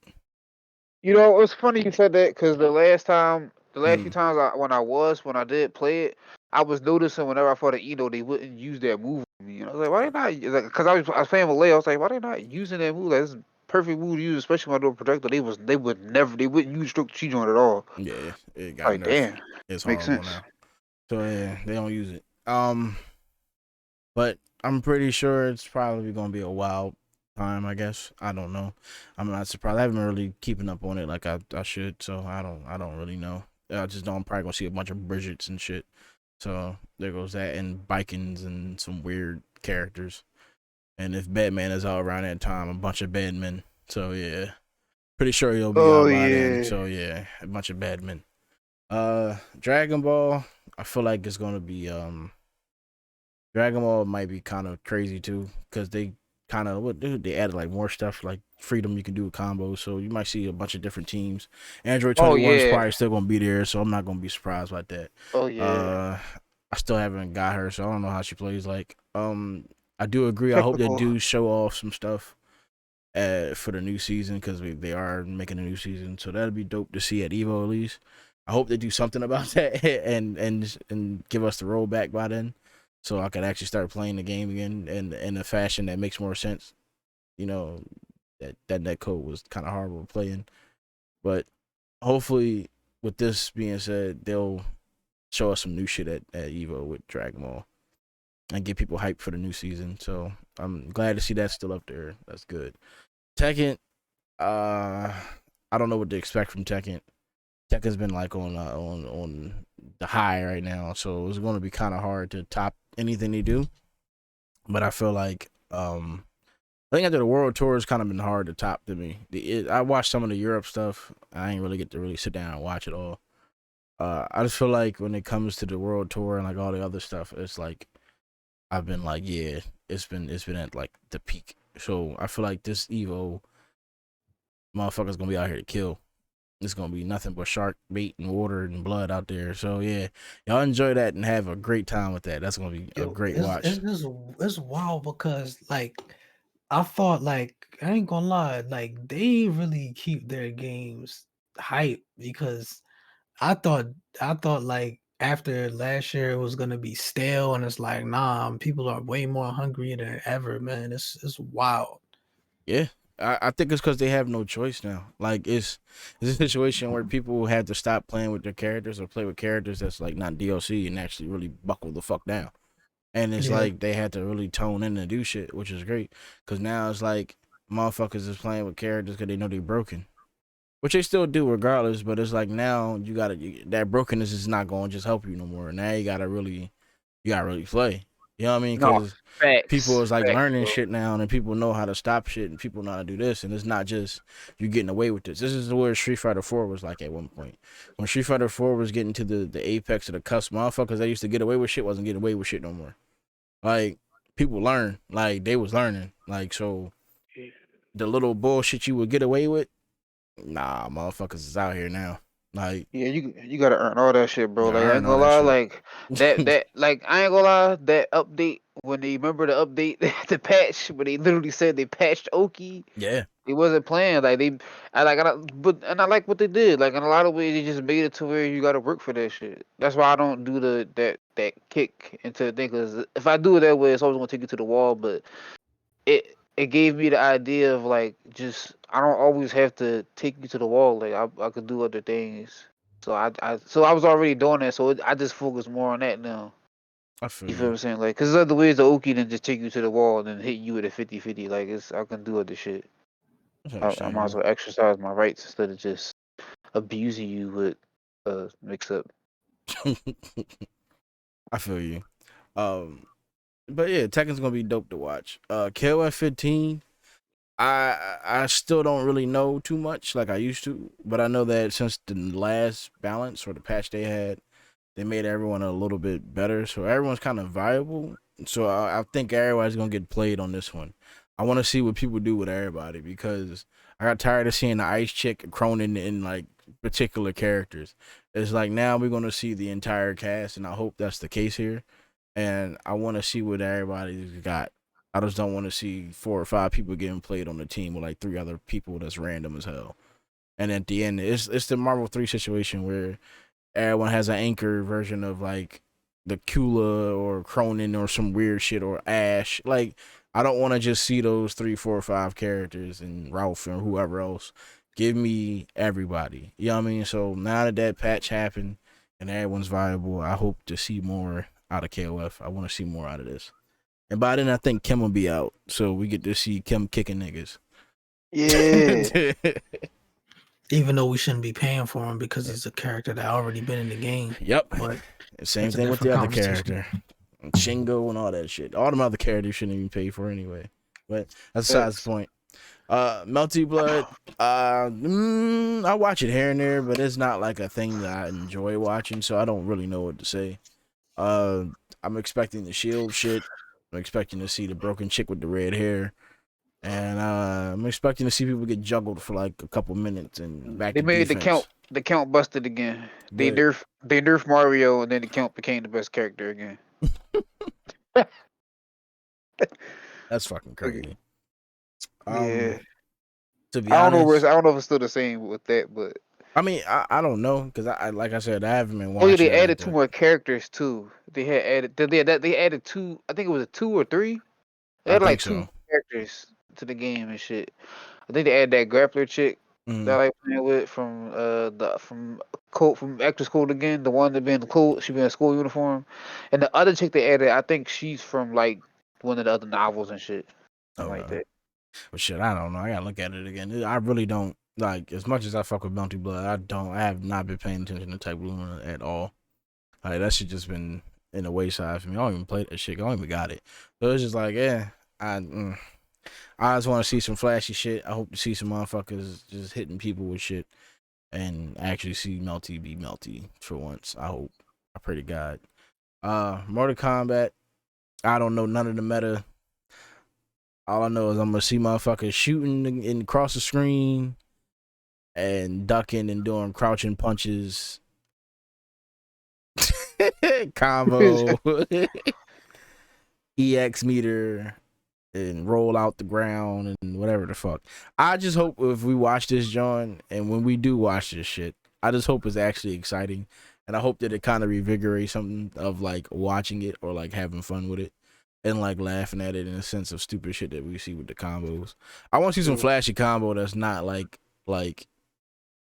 it's funny you said that because the last few Mm, times when I did play it, I was noticing whenever I fought an Eno, they wouldn't use that move on me. And I was like, why they not? Like, because I was playing with Leo. I was like, why they not using that move? Like, this is a perfect move to use, especially when I do a projectile. They wouldn't use stroke chi joint at all. yeah, it got Like, nerfed. damn, It's makes horrible sense. now. So yeah, they don't use it. But I'm pretty sure it's probably gonna be a wild time. I guess I don't know. I'm not surprised. I haven't been really keeping up on it like I should. So I don't really know. I just know I'm probably gonna see a bunch of Bridgets and shit. So there goes that and Bikins and some weird characters. And if Batman is out around that time, a bunch of Batmen. So yeah, pretty sure he'll be Oh out by then. yeah. So yeah, a bunch of Batmen. Dragon Ball. I feel like it's gonna be Dragon Ball might be kind of crazy too, because they kind of what dude they added like more stuff like freedom you can do with combos, so you might see a bunch of different teams. Android Oh 21 is yeah. probably still gonna be there, so I'm not gonna be surprised by that. Oh yeah. Uh, I still haven't got her, so I don't know how she plays. Like, I do agree. I hope they Technical. do show off some stuff for the new season because they are making a new season, so that'd be dope to see at Evo at least. I hope they do something about that and give us the rollback by then, so I could actually start playing the game again in a fashion that makes more sense. You know that code was kind of horrible playing, but hopefully with this being said, they'll show us some new shit at Evo with Dragon Ball and get people hyped for the new season. So I'm glad to see that still up there. That's good. Tekken, I don't know what to expect from Tekken. Tekken's been like on the high right now, so it's going to be kind of hard to top anything they do. But I feel like I think after the world tour, it's kind of been hard to top to me. I watched some of the Europe stuff. I ain't really get to really sit down and watch it all. I just feel like when it comes to the world tour and like all the other stuff, it's like I've been like, yeah, it's been at like the peak. So I feel like this Evo motherfucker's gonna be out here to kill. It's gonna be nothing but shark bait and water and blood out there. So yeah, y'all enjoy that and have a great time with that. That's gonna be a Yo, great it's watch. just it's wild because like I thought like I ain't gonna lie, like they really keep their games hype because I thought I thought like after last year it was gonna be stale and it's like nah, people are way more hungry than ever, man. It's wild. Yeah, I think it's because they have no choice now. Like it's a situation where people have to stop playing with their characters or play with characters that's like not DLC and actually really buckle the fuck down. And it's Yeah. like they had to really tone in and do shit, which is great. Because now it's like motherfuckers is playing with characters because they know they're broken. Which they still do regardless, but it's like now that brokenness is not going to just help you no more. Now you gotta really play. You know what I mean? No, Because people facts. is like Facts, learning bro. shit now, and people know how to stop shit, and people know how to do this, and it's not just you getting away with this. This is where Street Fighter 4 was like at one point. When Street Fighter 4 was getting to the apex of the cusp, motherfuckers that used to get away with shit wasn't getting away with shit no more. Like people learn, like they was learning, like so the little bullshit you would get away with, nah, motherfuckers is out here now. Like Yeah, you gotta earn all that shit, you bro. gotta Like I earn ain't all gonna that lie, shit. like that like I ain't gonna lie, that update when they remember the update the patch when they literally said they patched Oki, Yeah, it wasn't playing. Like I like what they did. Like in a lot of ways, they just made it to where you gotta work for that shit. That's why I don't do that kick into the thing. Cause if I do it that way, it's always gonna take you to the wall. But it gave me the idea of like just I don't always have to take you to the wall. Like I could do other things. So I was already doing that. So I just focus more on that now. I feel You feel what you. I'm saying? Like, cause there's other ways the Oki than just take you to the wall and then hit you with a 50-50. Like I can do other shit. That's I might as understandable. well exercise my rights instead of just abusing you with mix up. I feel you. Um, but yeah, Tekken's gonna be dope to watch. KOF 15. I still don't really know too much like I used to, but I know that since the last balance or the patch they had, they made everyone a little bit better, so everyone's kind of viable. So I think everybody's gonna get played on this one. I want to see what people do with everybody because I got tired of seeing the ice chick Cronin in like particular characters. It's like now we're gonna see the entire cast, and I hope that's the case here. And I want to see what everybody's got. I just don't want to see 4 or 5 people getting played on the team with like 3 other people that's random as hell. And at the end, it's the Marvel 3 situation where everyone has an anchor version of like the Kula or Cronin or some weird shit or Ash. Like I don't want to just see those 3, 4, or 5 characters and Ralph and whoever else. Give me everybody. You know what I mean? So now that that patch happened and everyone's viable, I hope to see more out of KOF. I want to see more out of this. And by then, I think Kim will be out, so we get to see Kim kicking niggas. Yeah. Even though we shouldn't be paying for him because he's a character that already been in the game. Yep. But Same that's a thing with the different other conversation. character, Shingo and all that shit. All them other characters shouldn't even pay for anyway. But that's besides the point. Melty Blood. I watch it here and there, but it's not like a thing that I enjoy watching, so I don't really know what to say. I'm expecting the Shield shit. I'm expecting to see the broken chick with the red hair. And I'm expecting to see people get juggled for like a couple minutes and back They to made defense. the count busted again. They Good. nerfed Mario, and then the count became the best character again. That's fucking Okay. crazy. Yeah. To be honest, I don't know if it's still the same with that, but I mean, I don't know because I like I said, I haven't been oh yeah, watching they it like added 2 that. more characters too. They added 2. I think it was a 2 or 3. They I had think like 2 so. characters to the game and shit. I think they added that grappler chick that I like playing with from from Actors Code again, the one that been in cool, she been in school uniform, and the other chick they added, I think she's from like one of the other novels and shit, something like Okay. that. But shit, I don't know. I gotta look at it again. I really don't like as much as I fuck with Bounty Blood. I have not been paying attention to Type Luna at all. Like that shit just been in the wayside for me. I don't even play that shit. I don't even got it. So it's just like, yeah, I just want to see some flashy shit. I hope to see some motherfuckers just hitting people with shit and actually see Melty be Melty for once. I hope. I pray to God. Mortal Kombat. I don't know none of the meta. All I know is I'm gonna see motherfuckers shooting in across the screen and ducking and doing crouching punches. Combo. EX meter and roll out the ground and whatever the fuck. I just hope if we watch this, John, and when we do watch this shit, I just hope it's actually exciting. And I hope that it kind of revigorates something of like watching it or like having fun with it and like laughing at it in a sense of stupid shit that we see with the combos. I want to see some flashy combo that's not like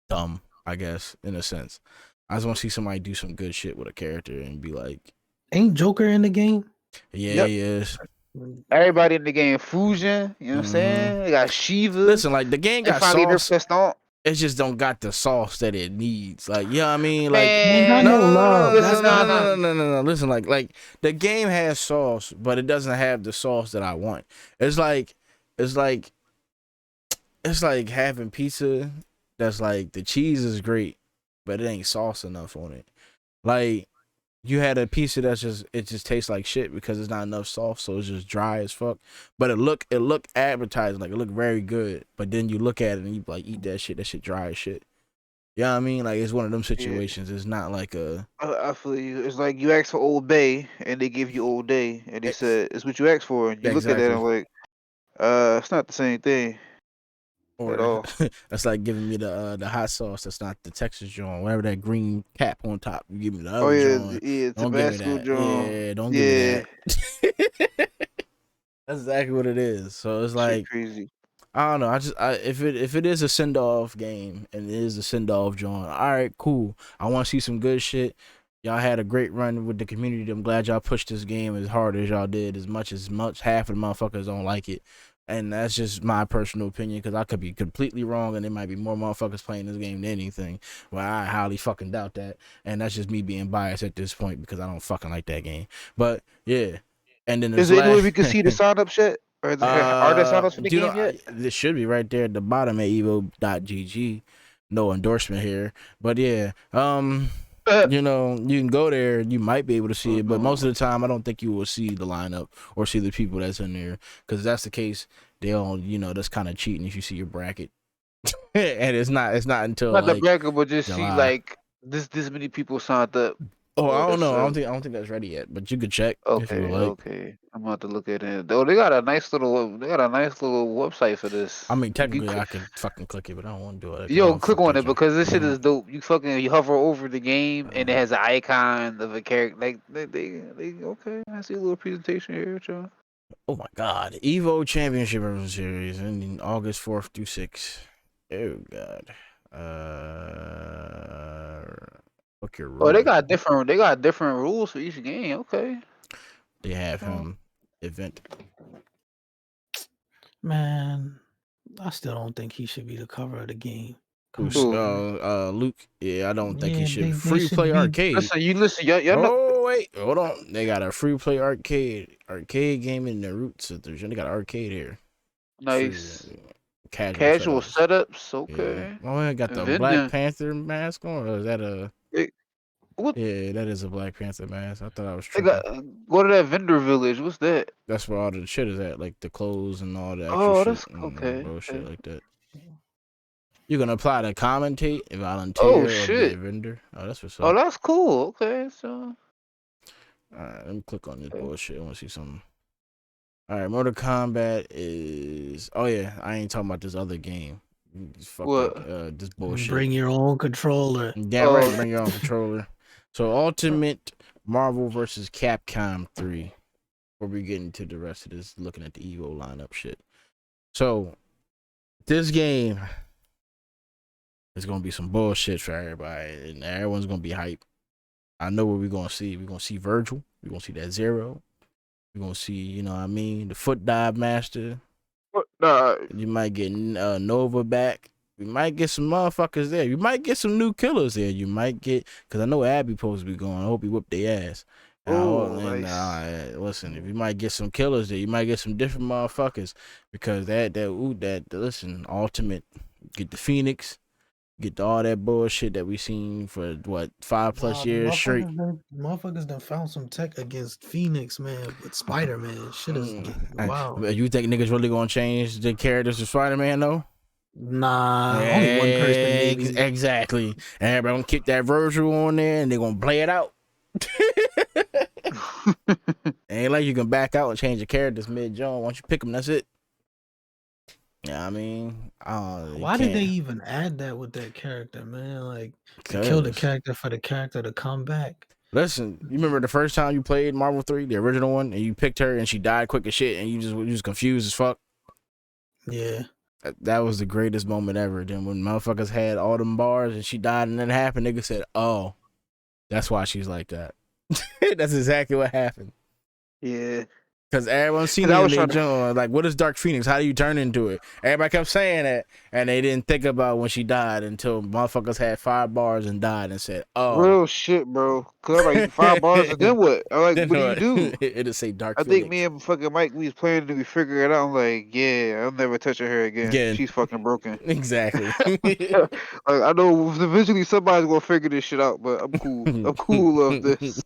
dumb, I guess, in a sense. I just want to see somebody do some good shit with a character and be like, Ain't Joker in the game? yeah, Yep. he is. Everybody in the game fusion, you know what I'm saying? They got Shiva. Listen, like the game They got finally nerfed sauce. that stomp. It just don't got the sauce that it needs. Like, you know what I mean? Like, Ain't got no, no no, no, no, love. no, Listen, That's no, the no, nah, nah. no, thing. no, no, no. Listen, like the game has sauce, but it doesn't have the sauce that I want. It's like, it's like, it's like having pizza that's like the cheese is great, but it ain't sauce enough on it. Like, you had a pizza that's just it just tastes like shit because it's not enough sauce, so it's just dry as fuck. But it look advertising, like it look very good. But then you look at it and you like eat that shit dry as shit. You know what I mean? Like it's one of them Yeah, situations. It's not like a I feel you. It's like you ask for Old Bay and they give you Old Day, and they said it's what you asked for, and you look at that exactly. and like, it's not the same thing at Or all. that's like giving me the hot sauce. That's not the Texas joint. Whatever that green cap on top. You give me the Oh other yeah, joint. yeah, Don't give me Tabasco that. John. Yeah, don't give me Yeah, that. That's exactly what it is. So it's shit like crazy. I don't know. If it is a send off game and it is a send off joint, all right, cool. I want to see some good shit. Y'all had a great run with the community. I'm glad y'all pushed this game as hard as y'all did. As much half of the motherfuckers don't like it, and that's just my personal opinion because I could be completely wrong, and there might be more motherfuckers playing this game than anything. Well, I highly fucking doubt that, and that's just me being biased at this point because I don't fucking like that game. But yeah, and then Is this there any way last. we can see the sign up yet? Or are there sign ups for the Do you know game yet? this should be right there at the bottom at evo.gg. No endorsement here, but yeah. You know, you can go there. You might be able to see it, but most of the time, I don't think you will see the lineup or see the people that's in there. Because if that's the case, they'll, you know, that's kind of cheating if you see your bracket, and it's not. It's not until Not the like bracket, but just see July. like this many people signed up. Oh, I don't That's know. I don't think that's ready yet. But you could check if you would okay. like. Okay, I'm about to look at it. Though they got a nice little website for this. I mean, You technically, cl- I could fucking click it, but I don't want to do it because I Yo, don't click fuck on it touching. because this shit is dope. You hover over the game and it has an icon of a character. Like they okay. I see a little presentation here, y'all. Oh my God, Evo Championship Series ending August 4th through 6th. Oh God. Book your Oh, room. they got different rules for each game. Okay. They have Oh. him event. Man, I still don't think he should be the cover of the game. Come Who's on, Who? man. Luke? Yeah, I don't think he Yeah, should. they Free should play be. arcade. Listen, y'all know. Oh wait, hold on. They got a free play arcade game in the roots. They got an arcade here. Free Nice. casual Casual setups. setups. Yeah. Okay. Oh, I got the Black Vending. Panther mask on. Or is that a? What Yeah, that is a Black Panther mask. I thought I was they tripping. got? Go to that vendor village. What's that? That's where all the shit is at, like the clothes and all the extra Oh, shit that's and okay. bullshit Okay. like that. You gonna apply to commentate, Oh volunteer, or be a shit. vendor? Oh, that's what's Oh, up. that's cool. Okay, so All right, let me click on this okay. bullshit. I want to see something. All right, Mortal Kombat is. Oh yeah, I ain't talking about this other game. This fucking What? this bullshit. Bring your own controller. Damn right, Oh, bring your own controller. So Ultimate Marvel versus Capcom 3. Before we get into the rest of this, looking at the Evo lineup shit. So this game is gonna be some bullshit for everybody, and everyone's gonna be hyped. I know what we're gonna see. We're gonna see Virgil. We're gonna see that Zero. We're gonna see, you know what I mean, the foot dive master. nah. You might get Nova back. We might get some motherfuckers there. You might get some new killers there. You might get, because I know Abby supposed to be going. I hope he whipped their ass. Oh, nice. Listen, if you might get some killers there, you might get some different motherfuckers because listen, Ultimate, get the Phoenix, get all that bullshit that we seen for what 5+ Wow, the years straight. motherfuckers done found some tech against Phoenix, man, with Spider-Man. Shit is getting wow. You think niggas really gonna change the characters to Spider-Man though? Nah, only one person maybe. Exactly. And everybody gonna kick that Virgil on there and they gonna play it out. Ain't like you can back out and change your characters mid-jump. Once you pick them, that's it. Yeah, I mean, Why did they even add that with that character, man? Like to kill the character for the character to come back. Listen, you remember the first time you played Marvel 3, the original one, and you picked her and she died quick as shit and you just confused as fuck? Yeah. That was the greatest moment ever. Then when motherfuckers had all them bars and she died and then it happened, nigga said, oh, that's why she's like that. That's exactly what happened. Yeah. Because everyone's seen 'Cause I it was in trying their like, what is Dark Phoenix? How do you turn into it? Everybody kept saying that, and they didn't think about when she died until motherfuckers had 5 bars and died and said, oh. real shit, bro. Cause I'm like 5 bars and then what? I'm like, Then what do you what? do? It'll say Dark I think me Phoenix. and fucking Mike we was playing and we figured it out. I'm like, yeah, I'm never touching her again. Again. She's fucking broken. Exactly. Like, I know eventually somebody's gonna figure this shit out, but I'm cool. I'm cool of this.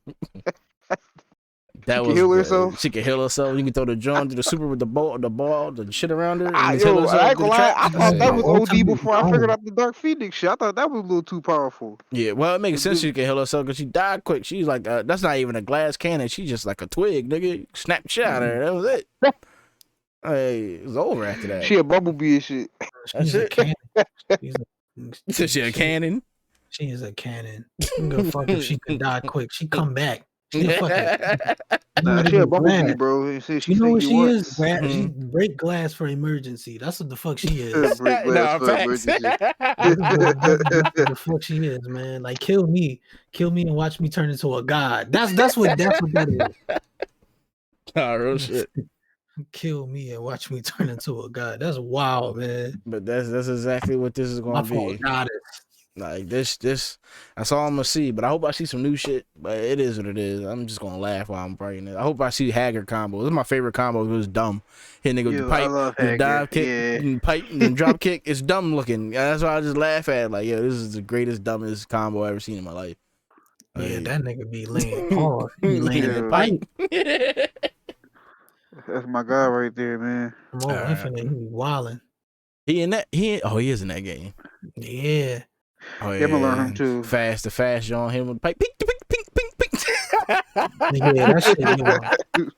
She That can was heal good. herself. She can heal herself. You can throw the joint to the super with the ball, the shit around her, and just heal Yo, I herself, ain't do the gonna lie. traps. I That's thought The that it. was OD ultimate before I figured zone. out the Dark Phoenix shit. I thought that was a little too powerful. Yeah, well, it makes sense The- she can heal herself because she died quick. She's like, that's not even a glass cannon. She's just like a twig, nigga. Snap the shit out of her. That was it. Hey, it was over after that. She a bumblebee and shit. That's She's a it. cannon. She's You said she a cannon. She is a cannon. I'm gonna fuck if she could die quick. She come back. She a fucking. Nah, Not she a even bumblebee, glass. bro. And she You know sing what you she is? once. She break glass for emergency. That's what the fuck she is. Break glass No, for facts. emergency. That's what the fuck she is, man. Like kill me and watch me turn into a god. That's what that Nah, real is. shit. Kill me and watch me turn into a god. That's wild, man. But that's exactly what this is My gonna fault, be. goddess. Like this, that's all I'm gonna see. But I hope I see some new shit. But it is what it is. I'm just gonna laugh while I'm writing it. I hope I see Haggard combos. This is my favorite combo. It was dumb. Hit nigga with the Yo, I pipe, love the Hager. dive kick, Yeah. and pipe, and then drop kick. It's dumb looking. That's why I just laugh at it. Like, yo, this is the greatest, dumbest combo I ever seen in my life. Yeah, Like, that nigga be laying pause. He be laying in the Yeah, pipe. that's my guy right there, man. From All over right. Infinite, he be wilding. He in that. He is in that game. Yeah. Oh Yeah, I'm gonna learn yeah, him too. the fast John him with the pipe. Pink, pink, pink, pink, Yeah, that shit be on. pink.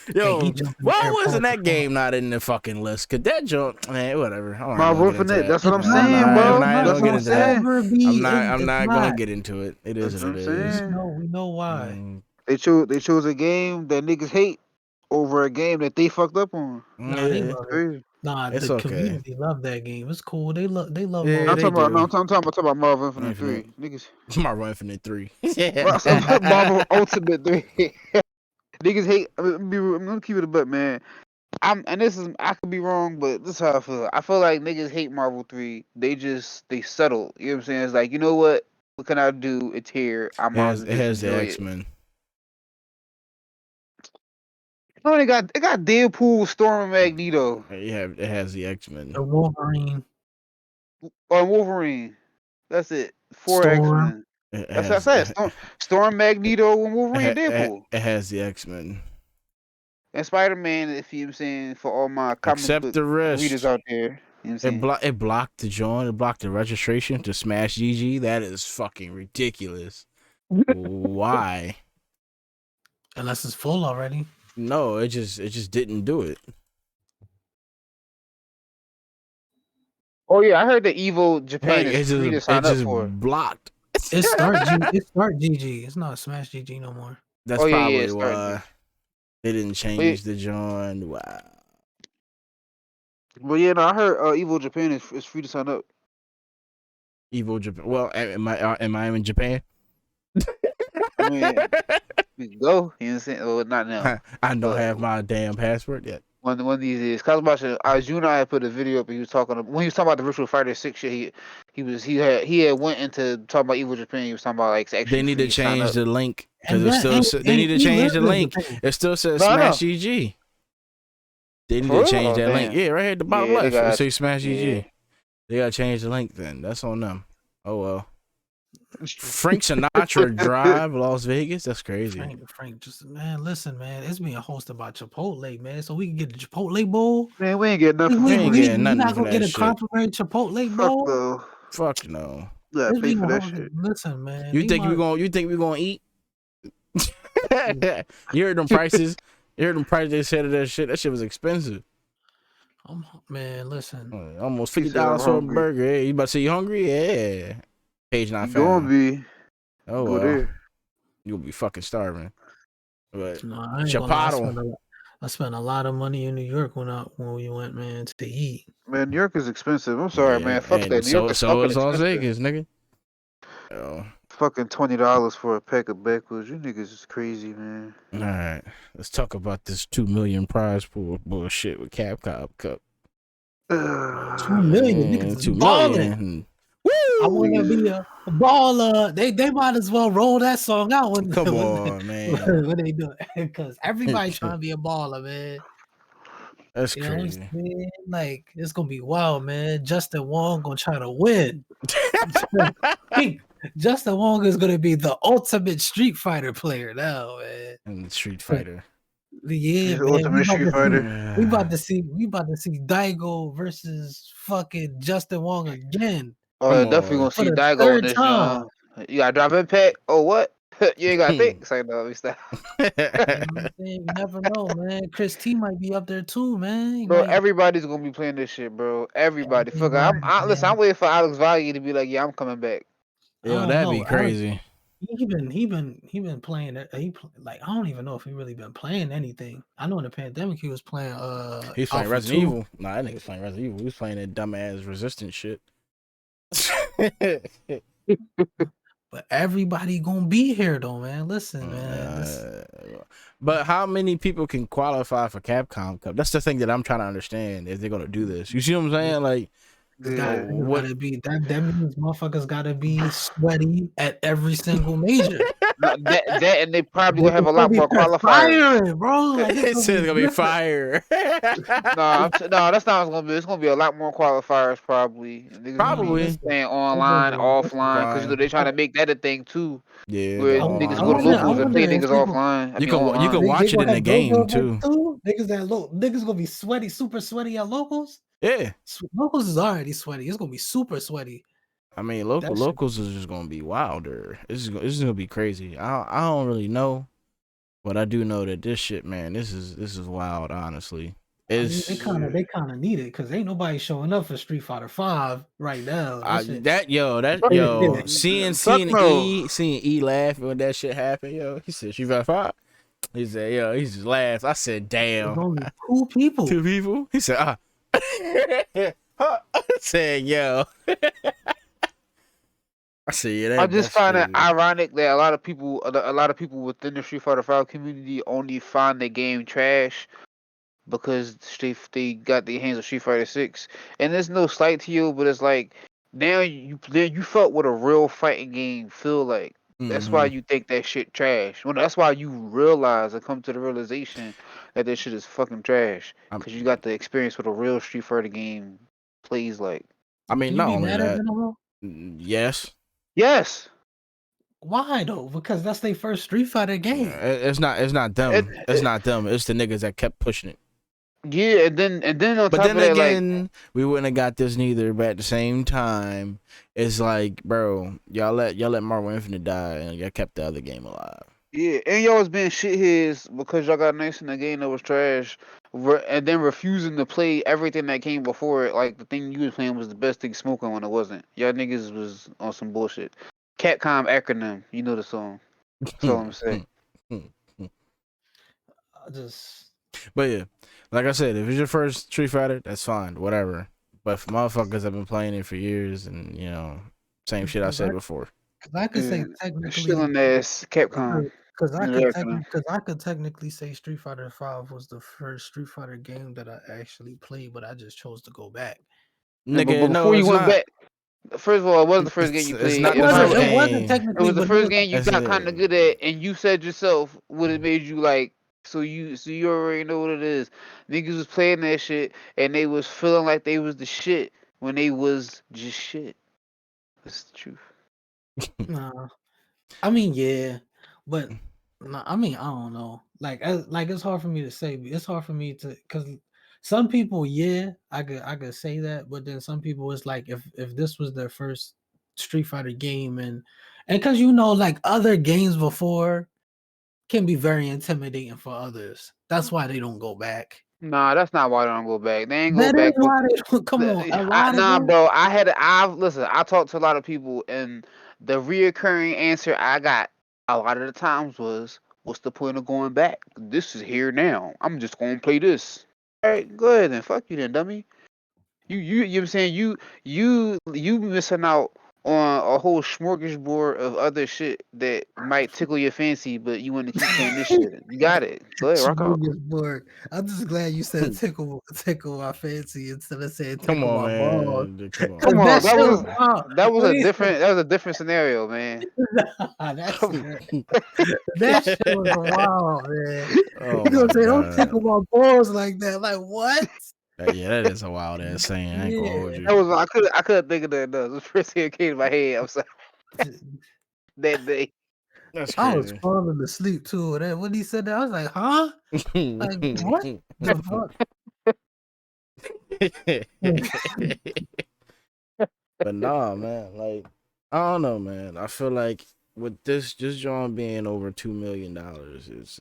Hey, he Yo, jumped in the why wasn't airport. that game not in the fucking list? Cause that junk, man, whatever. I'm not gonna Marvel get into Infinite. that. That's what I'm It's I'm not. saying, not. I'm bro. It's not not gonna That's what get I'm into gonna that. saying. ever be in. I'm It's not gonna not. get into it. It is That's what what it I'm is. saying. We know why. Mm, They chose a game that niggas hate over a game that they fucked up on. Nah, they yeah, love it. Crazy. Nah, it's the okay. community love that game. It's cool. They love Yeah, Marvel. they do. I'm talking about Marvel Infinite Infinite. 3. Niggas. Marvel Infinite 3. Yeah. Well, I said Marvel Ultimate 3. Niggas hate. I'm gonna keep it a butt, man. And this is I could be wrong, but this is how I feel. I feel like niggas hate Marvel 3. They settle. You know what I'm saying? It's like, you know what? What can I do? It's here. I might as well It just has the enjoy it. X-Men. No, they got Deadpool, Storm, and Magneto, It has the X-Men. The Wolverine, or Wolverine. That's it. 4 X Storm. Men. It That's what I has said. Storm, Magneto, and Wolverine, and Deadpool, it has the X-Men. and Spider Man. If you know what I'm saying, for all my comic Except book the readers rest. out there, you know what I'm saying. It blocked the join. It blocked the registration to Smash GG. That is fucking ridiculous. Why? Unless it's full already. No, it just didn't do it. Oh yeah, I heard that Evo Japan Like is free to it sign up just for. blocked. It's start G. It's start GG. It's not Smash GG no more. That's Oh yeah, probably it's starting. why they didn't But, change the join. Wow. but yeah, no, I heard Evo Japan is free to sign up. Evo Japan. Well, am I in Japan? I mean, we can go. You know what I'm saying? Well, not now, I don't but have my damn passport yet. one of these is. Cause I was watching. You and I had put a video up, and he was talking when he was talking about the Virtual Fighter 6 shit. He had went into talking about Evo Japan. He was talking about like it's They actually need free to to sign change up. the link because And it then still. They need to he change lives the in link. Japan. It still says No, Smash no, GG. They need for to real? change Oh that link. damn. Yeah, right here at the bottom Yeah, they left. It got. says Smash Yeah. GG. They gotta change the link then. That's on them. Oh well. Frank Sinatra Drive, Las Vegas. That's crazy. Frank, just man, listen, man. It's being hosted by Chipotle, man. So we can get the Chipotle bowl. Man, we ain't getting nothing We for ain't free. getting We nothing not from gonna get that a shit. complimentary Chipotle Fuck bowl. no. Fuck no. You gotta It's pay being for that hosted. shit. Listen, man. You think we gonna eat? You heard them prices? You heard them prices they said of that shit? That shit was expensive. Man, listen. Almost He said I'm $50 for a hungry. burger. Hey, you about to say you hungry? Yeah. Page not You gonna found. be. Oh Go well. there. You'll be fucking starving. But No, I ain't gonna lie. Chipotle. I spent a lot of money in New York when we went, man, to eat. Man, New York is expensive. I'm sorry, Yeah, man. Fuck and that. New York is so fucking is Las expensive. Vegas, nigga. Oh. Fucking $20 for a pack of backwards. You niggas is crazy, man. All right. Let's talk about this 2 million prize pool bullshit with Capcom Cup. 2 million niggas is 2 balling. million. I want to be a baller. They might as well roll that song out when, Come on, man. when they do it, because everybody trying to be a baller, man. That's You know what I'm crazy. saying? Like it's gonna be wild, man. Justin Wong gonna try to win. Justin Wong is gonna be the ultimate Street Fighter player now, man. And Street Fighter. Yeah, He's the man. ultimate Street Fighter. We about to see Daigo versus fucking Justin Wong again Oh, Come yeah, definitely on. gonna for see the Daigo in third this, time. John. You got drop impact? Oh, what? You ain't gotta think. Say no, we stop. You know what I'm saying? You never know, man. Chris T might be up there too, man. He Bro, might everybody's gonna be playing this shit, bro. Everybody. Fuck, everybody, listen. man. I'm waiting for Alex Valle to be like, yeah, I'm coming back. I Yo, don't that'd be know. Alex, crazy. he been playing it. Like I don't even know if he really been playing anything. I know in the pandemic he was playing He's playing Alpha Resident 2. Evil. Nah, that nigga's playing Resident Evil. He was playing that dumbass resistant shit. But everybody gonna be here though, man. Listen, man. But how many people can qualify for Capcom Cup? That's the thing that I'm trying to understand. If they're gonna do this, you see what I'm saying? Like, Yeah. Gotta be that means motherfuckers gotta be sweaty at every single major. No, that and they probably gonna have It's a gonna lot be more qualifiers. firing, bro. Like it's It gonna says be it's gonna be different. fire. No, that's not what it's gonna be. It's gonna be a lot more qualifiers probably. Niggas gonna be It's, Probably playing it's gonna online, be different. offline, because fine. they trying to make that a thing too, Yeah, the where I, niggas I go to online wonder. I locals and shit. wonder play if niggas people offline. I You mean can you online. can they watch it gonna in the have dojo game events too. too. Niggas gonna be sweaty, super sweaty at locals. Yeah, Locals is already sweaty. It's gonna be super sweaty. I mean That shit. locals is just gonna be wilder. This is gonna be crazy. I don't really know, but I do know that this shit, man, this is wild. Honestly, I mean, it's they kind of need it because ain't nobody showing up for Street Fighter Five right now. That shit. Fuck no. seeing E laughing when that shit happened, yo. He said she got five. He said, yo, he just laughed. I said, There's damn. only two people. Two people? He said, I said, yo. I said, yeah, I just that's find it crazy. ironic that a lot of people within the Street Fighter 5 community only find the game trash because they got their hands on Street Fighter 6. And there's no slight to you, but it's like now you felt what a real fighting game feel like. That's why Mm-hmm. you think that shit trash. Well, that's why you realize and come to the realization that this shit is fucking trash I, because you got the experience what a real Street Fighter game plays like. I mean, Do you not be only mad at that. them? Yes. Yes. Why though? Because that's their first Street Fighter game. It's not It, them. It's not them. It's the niggas that kept pushing it. yeah, and then on But top then of that, like, again, we wouldn't have got this neither. But at the same time, it's like, bro, y'all let Marvel Infinite die, and y'all kept the other game alive. yeah, and y'all was being shitheads because y'all got nice in the game that was trash, and then refusing to play everything that came before it. Like the thing you was playing was the best thing smoking when it wasn't. Y'all niggas was on some bullshit. Capcom acronym, you know the song. That's all I'm saying. I just But yeah, like I said, if it's your first Street Fighter, that's fine, whatever. But for motherfuckers have been playing it for years, and same shit I because said before. I could say Yeah, technically shilling ass Capcom. You know, acronym. because I could technically say Street Fighter Five was the first Street Fighter game that I actually played, but I just chose to go back. But Nigga, no, before you it's went not. back, first of all, it wasn't the first game you It's played. not the first It wasn't game. It technically, was the but first game you It's got kind of good at, and you said yourself what it made you like. So you already know what it is. Niggas was playing that shit, and they was feeling like they was the shit when they was just shit. That's the truth. nah. I mean, yeah, but nah, I mean, I don't know. Like it's hard for me to say. It's hard for me to because some people, yeah, I could say that, but then some people, it's like if this was their first Street Fighter game and because like other games before can be very intimidating for others. That's why they don't go back. Nah, that's not why they don't go back. They ain't go That is back. why they don't. Come on, a lot of Nah, them. bro. Listen. I talked to a lot of people, and the reoccurring answer I got a lot of the times was, "What's the point of going back? This is here now. I'm just gonna play this." All right, go ahead then. Fuck you then, dummy. You know what I'm saying? You missing out on a whole smorgasbord of other shit that might tickle your fancy, but you want to keep playing this shit. You got it. Go ahead, rock out. Smorgasbord. I'm just glad you said tickle my fancy instead of saying Come tickle on, my balls. man. Come Cause Come on, that on, shit that was was man. wild. that was When a he said, different that was a different scenario, man. nah, that shit was wild, man. Oh He gonna my say, don't god. tickle my balls like that. Like what? Yeah, that is a wild ass saying. I ain't gonna Yeah. hold you. That was I couldn't think of that. It was the first thing that came to my head. I'm sorry that day. That's I was crazy. falling asleep too. And then when he said that, I was like, huh? Like what the fuck? But nah, man. Like, I don't know, man. I feel like with this joint being over $2 million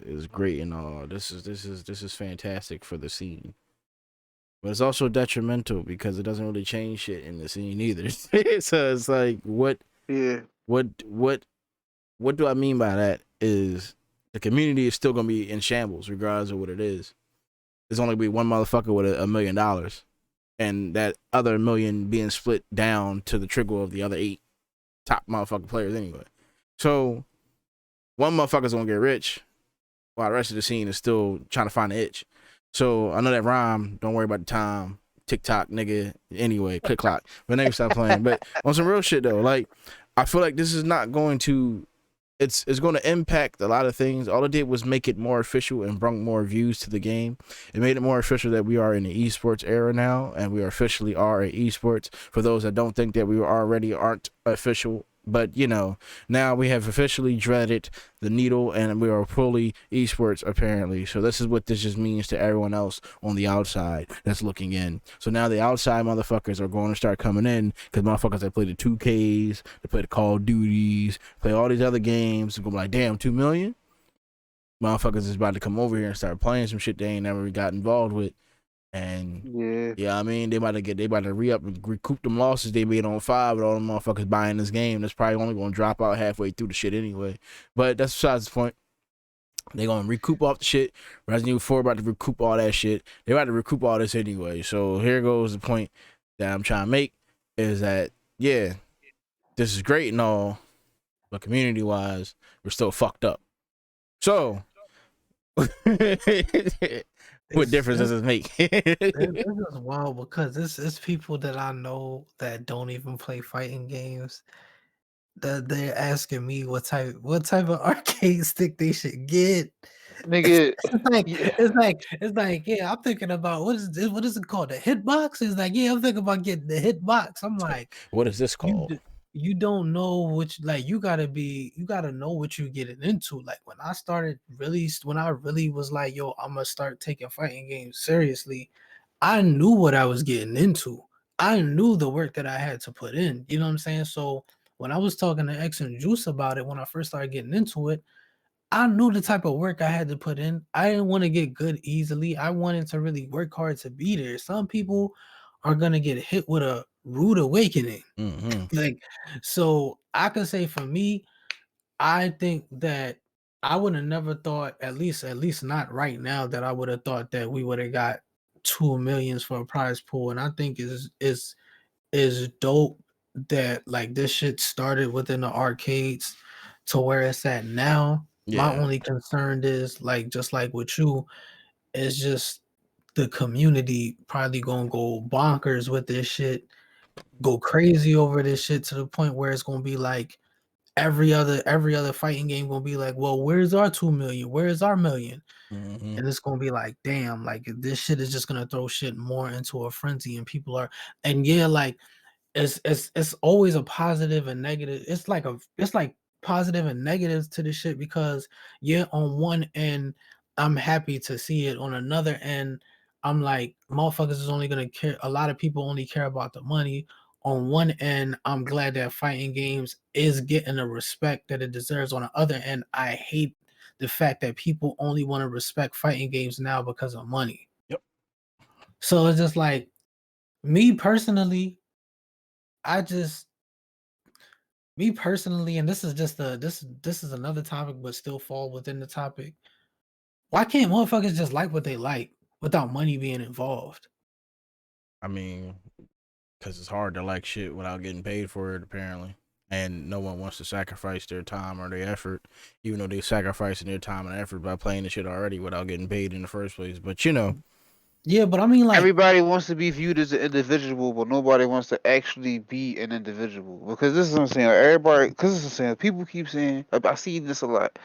is great and all. This is fantastic for the scene. But it's also detrimental because it doesn't really change shit in the scene either. So it's like Yeah. what do I mean by that is the community is still gonna be in shambles regardless of what it is. There's only gonna be one motherfucker with $1 million, and that other million being split down to the trickle of the other 8 top motherfucking players anyway. So one motherfucker's gonna get rich while the rest of the scene is still trying to find the itch. So I know that rhyme, don't worry about the time. TikTok, nigga. Anyway, click clock. But nigga, stop playing. But on some real shit though, like I feel like this is not going to it's going to impact a lot of things. All it did was make it more official and bring more views to the game. It made it more official that we are in the esports era now, and we officially are in esports. For those that don't think that we already aren't official, but now we have officially dreaded the needle, and we are fully esports apparently. So this is what this just means to everyone else on the outside that's looking in. So now the outside motherfuckers are going to start coming in because motherfuckers that play the 2Ks, they play the Call of Duties, play all these other games, and go like, damn, 2 million. Motherfuckers is about to come over here and start playing some shit they ain't never got involved with. And Yeah. yeah, I mean, they about to re up and recoup them losses they made on 5 with all them motherfuckers buying this game. That's probably only gonna drop out halfway through the shit anyway. But that's besides the point. They gonna recoup off the shit. Resident Evil 4 about to recoup all that shit. They about to recoup all this anyway. So here goes the point that I'm trying to make is that yeah, this is great and all, but community wise, we're still fucked up. So what It's difference does this make? this is wild because it's people that I know that don't even play fighting games that they're asking me what type of arcade stick they should get. Nigga, It's like yeah, yeah, I'm thinking about what is it called? The hitbox? It's like, yeah, I'm thinking about getting the hitbox. I'm like, What is this you called? you don't know which like you gotta know what you're getting into. Like when I really was like, yo, I'm gonna start taking fighting games seriously, I knew what I was getting into. I knew the work that I had to put in. You know what I'm saying? So when I was talking to X and Juice about it, when I first started getting into it, I knew the type of work I had to put in. I didn't want to get good easily. I wanted to really work hard to be there. Some people are gonna get hit with a rude awakening. Mm-hmm. Like, so I can say for me, I think that I would have never thought, at least not right now, that I would have thought that we would have got 2 millions for a prize pool. And I think is dope that like this shit started within the arcades to where it's at now. My Yeah. only concern is like just like with you, is just the community probably gonna go bonkers with this shit, go crazy over this shit to the point where it's gonna be like every other fighting game gonna be like, well, where's our 2 million? Where's our million? Mm-hmm. And it's gonna be like, damn, like this shit is just gonna throw shit more into a frenzy, and people are, and yeah, like it's always a positive and negative. It's like positive and negatives to this shit because yeah, on one end, I'm happy to see it. On another end, I'm like, motherfuckers is only gonna care. A lot of people only care about the money. On one end, I'm glad that fighting games is getting the respect that it deserves. On the other end, I hate the fact that people only want to respect fighting games now because of money. Yep. So it's just like me personally, I just me personally, and this is just this is another topic, but still fall within the topic. Why can't motherfuckers just like what they like without money being involved? I mean, because it's hard to like shit without getting paid for it, apparently. And no one wants to sacrifice their time or their effort, even though they're sacrificing their time and effort by playing the shit already without getting paid in the first place. But Yeah, but I mean, like, everybody wants to be viewed as an individual, but nobody wants to actually be an individual. Because this is what I'm saying. Everybody, because this is what I'm saying. People keep saying, I see this a lot.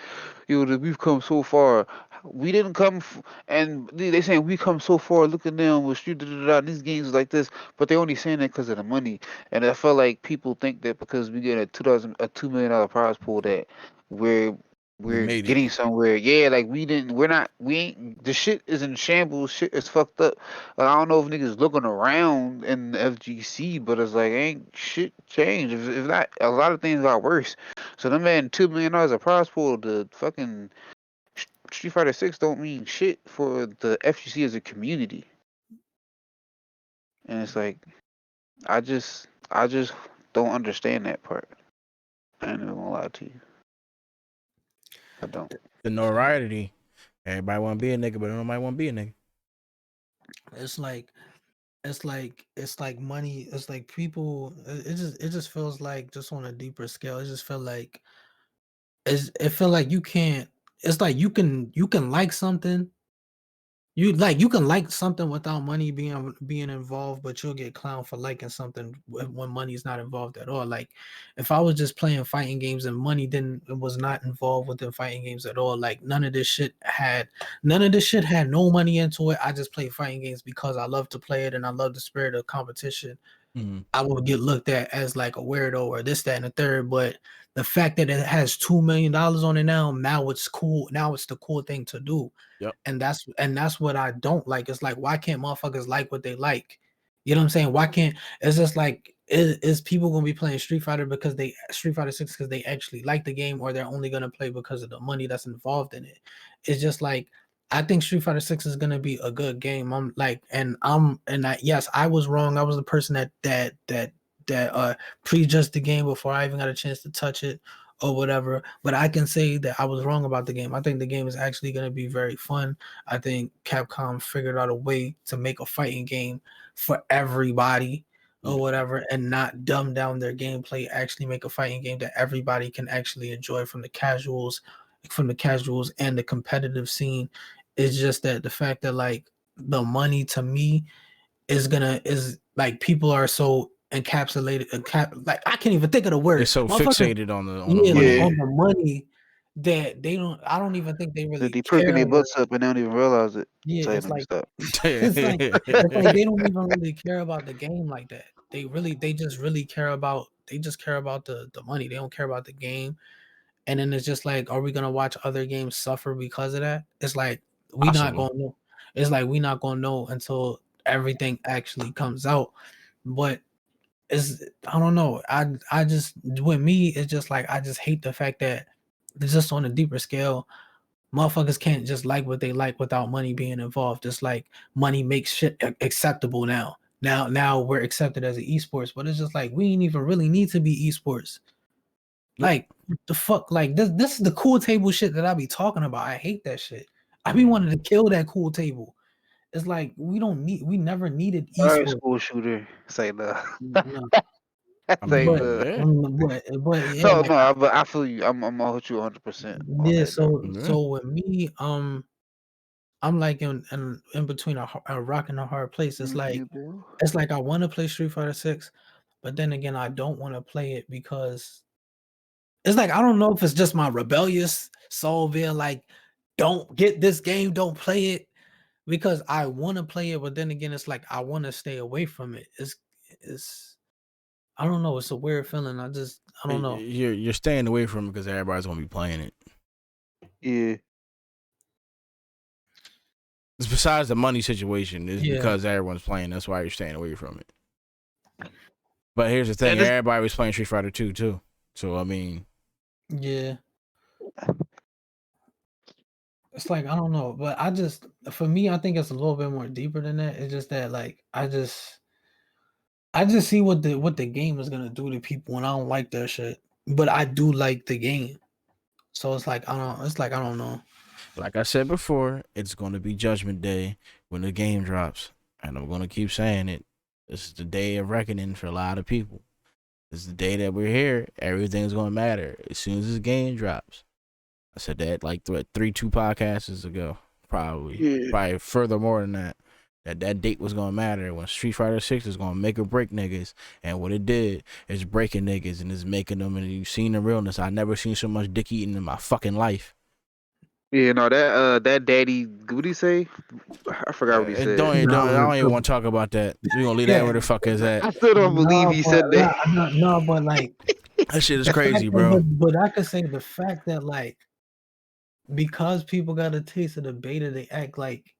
Yo, that we've come so far. We didn't come, and they saying we come so far. Look at them with street these games like this, but they only saying that because of the money. And I feel like people think that because we get a $2 million prize pool that we're we we're made it. getting somewhere. Yeah, like we ain't. The shit is in shambles. Shit is fucked up. Like, I don't know if niggas looking around in the FGC, but it's like ain't shit changed. If not, a lot of things got worse. So them man $2 million a prize pool to fucking Street Fighter 6 don't mean shit for the FGC as a community. And it's like I just don't understand that part. I ain't even gonna lie to you. I don't. The notoriety. Everybody want to be a nigga, but nobody want to be a nigga. it's like it's like money. It's like people. It just feels like just on a deeper scale. It just feel like it feel like you can't. It's like you can like something, You can like something without money being involved, but you'll get clowned for liking something when money's not involved at all. Like if I was just playing fighting games and money didn't was not involved within fighting games at all, like none of this shit had no money into it. I just played fighting games because I love to play it and I love the spirit of competition. Mhm. I would get looked at as like a weirdo or this, that, and the third. But the fact that it has $2 million on it now it's cool. Now it's the cool thing to do. Yep. And that's what I don't like. It's like, why can't motherfuckers like what they like? You know what I'm saying? Why can't it's just like is people gonna be playing Street Fighter 6 because they actually like the game, or they're only gonna play because of the money that's involved in it? It's just like I think Street Fighter 6 is gonna be a good game. Yes, I was wrong. I was the person that prejudged the game before I even got a chance to touch it or whatever. But I can say that I was wrong about the game. I think the game is actually gonna be very fun. I think Capcom figured out a way to make a fighting game for everybody or Yeah. whatever, and not dumb down their gameplay. Actually make a fighting game that everybody can actually enjoy, from the casuals and the competitive scene. It's just that the fact that like the money to me is like people are so like I can't even think of the They're word. so Motherfuckers, fixated on the yeah, money. Yeah, on the money that they don't I don't even think they that really they perking care. their butts up and they don't even realize it. Yeah, Say, let me stop. it's like it's like they don't even really care about the game like that. They just care about the money. They don't care about the game. And then it's just like, are we gonna watch other games suffer because of that? It's like we not Possibly. gonna know. It's like we not gonna know until everything actually comes out. But it's I don't know. I just with me, it's just like I just hate the fact that it's just on a deeper scale. Motherfuckers can't just like what they like without money being involved. Just like money makes shit acceptable now. Now we're accepted as an esports, but it's just like we ain't even really need to be esports. Nope. Like what the fuck, like this is the cool table shit that I be talking about. I hate that shit. I be Yeah. wanting to kill that cool table. It's like we never needed All right, esports. school shooter. Say no. No, I Say but mean, no. yeah. but yeah, No, like no. But I feel you. I'm gonna hold you 100% on yeah. that though. Yeah. So with me, I'm like in between a rock and a hard place. Yeah, bro. It's like I want to play Street Fighter 6, but then again, I don't want to play it because it's like I don't know if it's just my rebellious soul being like, don't get this game, don't play it because I want to play it, but then again, it's like I want to stay away from it. It's I don't know. It's a weird feeling. I don't know. You're staying away from it because everybody's gonna be playing it. Yeah. It's besides the money situation. It's Yeah, because everyone's playing. That's why you're staying away from it. But here's the thing: And this, everybody was playing Street Fighter 2 too. So I mean, yeah. It's like I don't know, but for me, I think it's a little bit more deeper than that. It's just that like I just see what the game is gonna do to people, and I don't like that shit. But I do like the game, so it's like I don't. It's like I don't know. like I said before, it's gonna be Judgment Day when the game drops, and I'm gonna keep saying it. This is the day of reckoning for a lot of people. This is the day that we're here. Everything's gonna matter as soon as this game drops. I said that like two podcasts ago, yeah. probably further more than that. That date was gonna matter when Street Fighter 6 is gonna make or break niggas, and what it did is breaking niggas and is making them. And you've seen the realness. I never seen so much dick eating in my fucking life. Yeah, no, that daddy, what did he say? I forgot what he And said. I No, don't even want to talk about that. We gonna leave that yeah, where the fuck is at. I still don't believe no, he but said that. no, but like That shit is the fact crazy, that, bro. but I could say the fact that like because people got a taste of the beta, they act like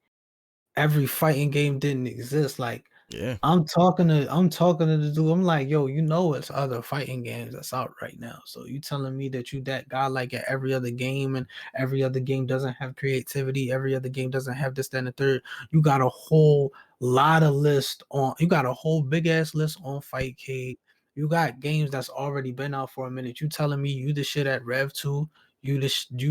every fighting game didn't exist. Like Yeah. I'm talking to the dude. I'm like, yo, it's other fighting games that's out right now. So you telling me that you that guy like at every other game, and every other game doesn't have creativity, every other game doesn't have this, that, and the third. You got a whole you got a whole big ass list on Fightcade. You got games that's already been out for a minute. You telling me you the shit at Rev 2, you the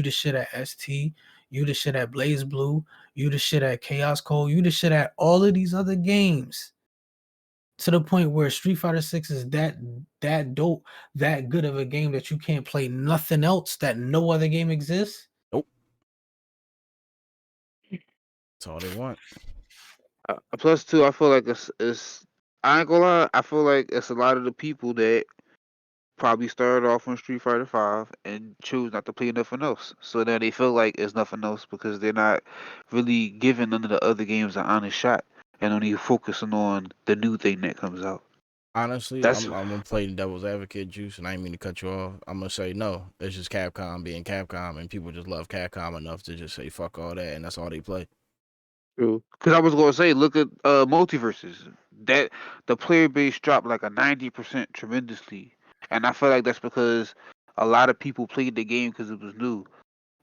shit at ST, you the shit at Blaze Blue, you the shit at Chaos Code, you the shit at all of these other games, to the point where Street Fighter 6 is that dope, that good of a game that you can't play nothing else, that no other game exists. Nope. That's all they want. Plus, too, I feel like it's. I ain't gonna lie. I feel like it's a lot of the people that probably started off on Street Fighter Five and choose not to play nothing else. So then they feel like it's nothing else because they're not really giving none of the other games an honest shot and only focusing on the new thing that comes out. Honestly, That's I'm gonna play the devil's advocate, Juice, and I didn't mean to cut you off. I'm gonna say no. It's just Capcom being Capcom, and people just love Capcom enough to just say fuck all that, and that's all they play. true. Because I was gonna say, look at multiverses. That the player base dropped like a 90% tremendously, and I feel like that's because a lot of people played the game because it was new.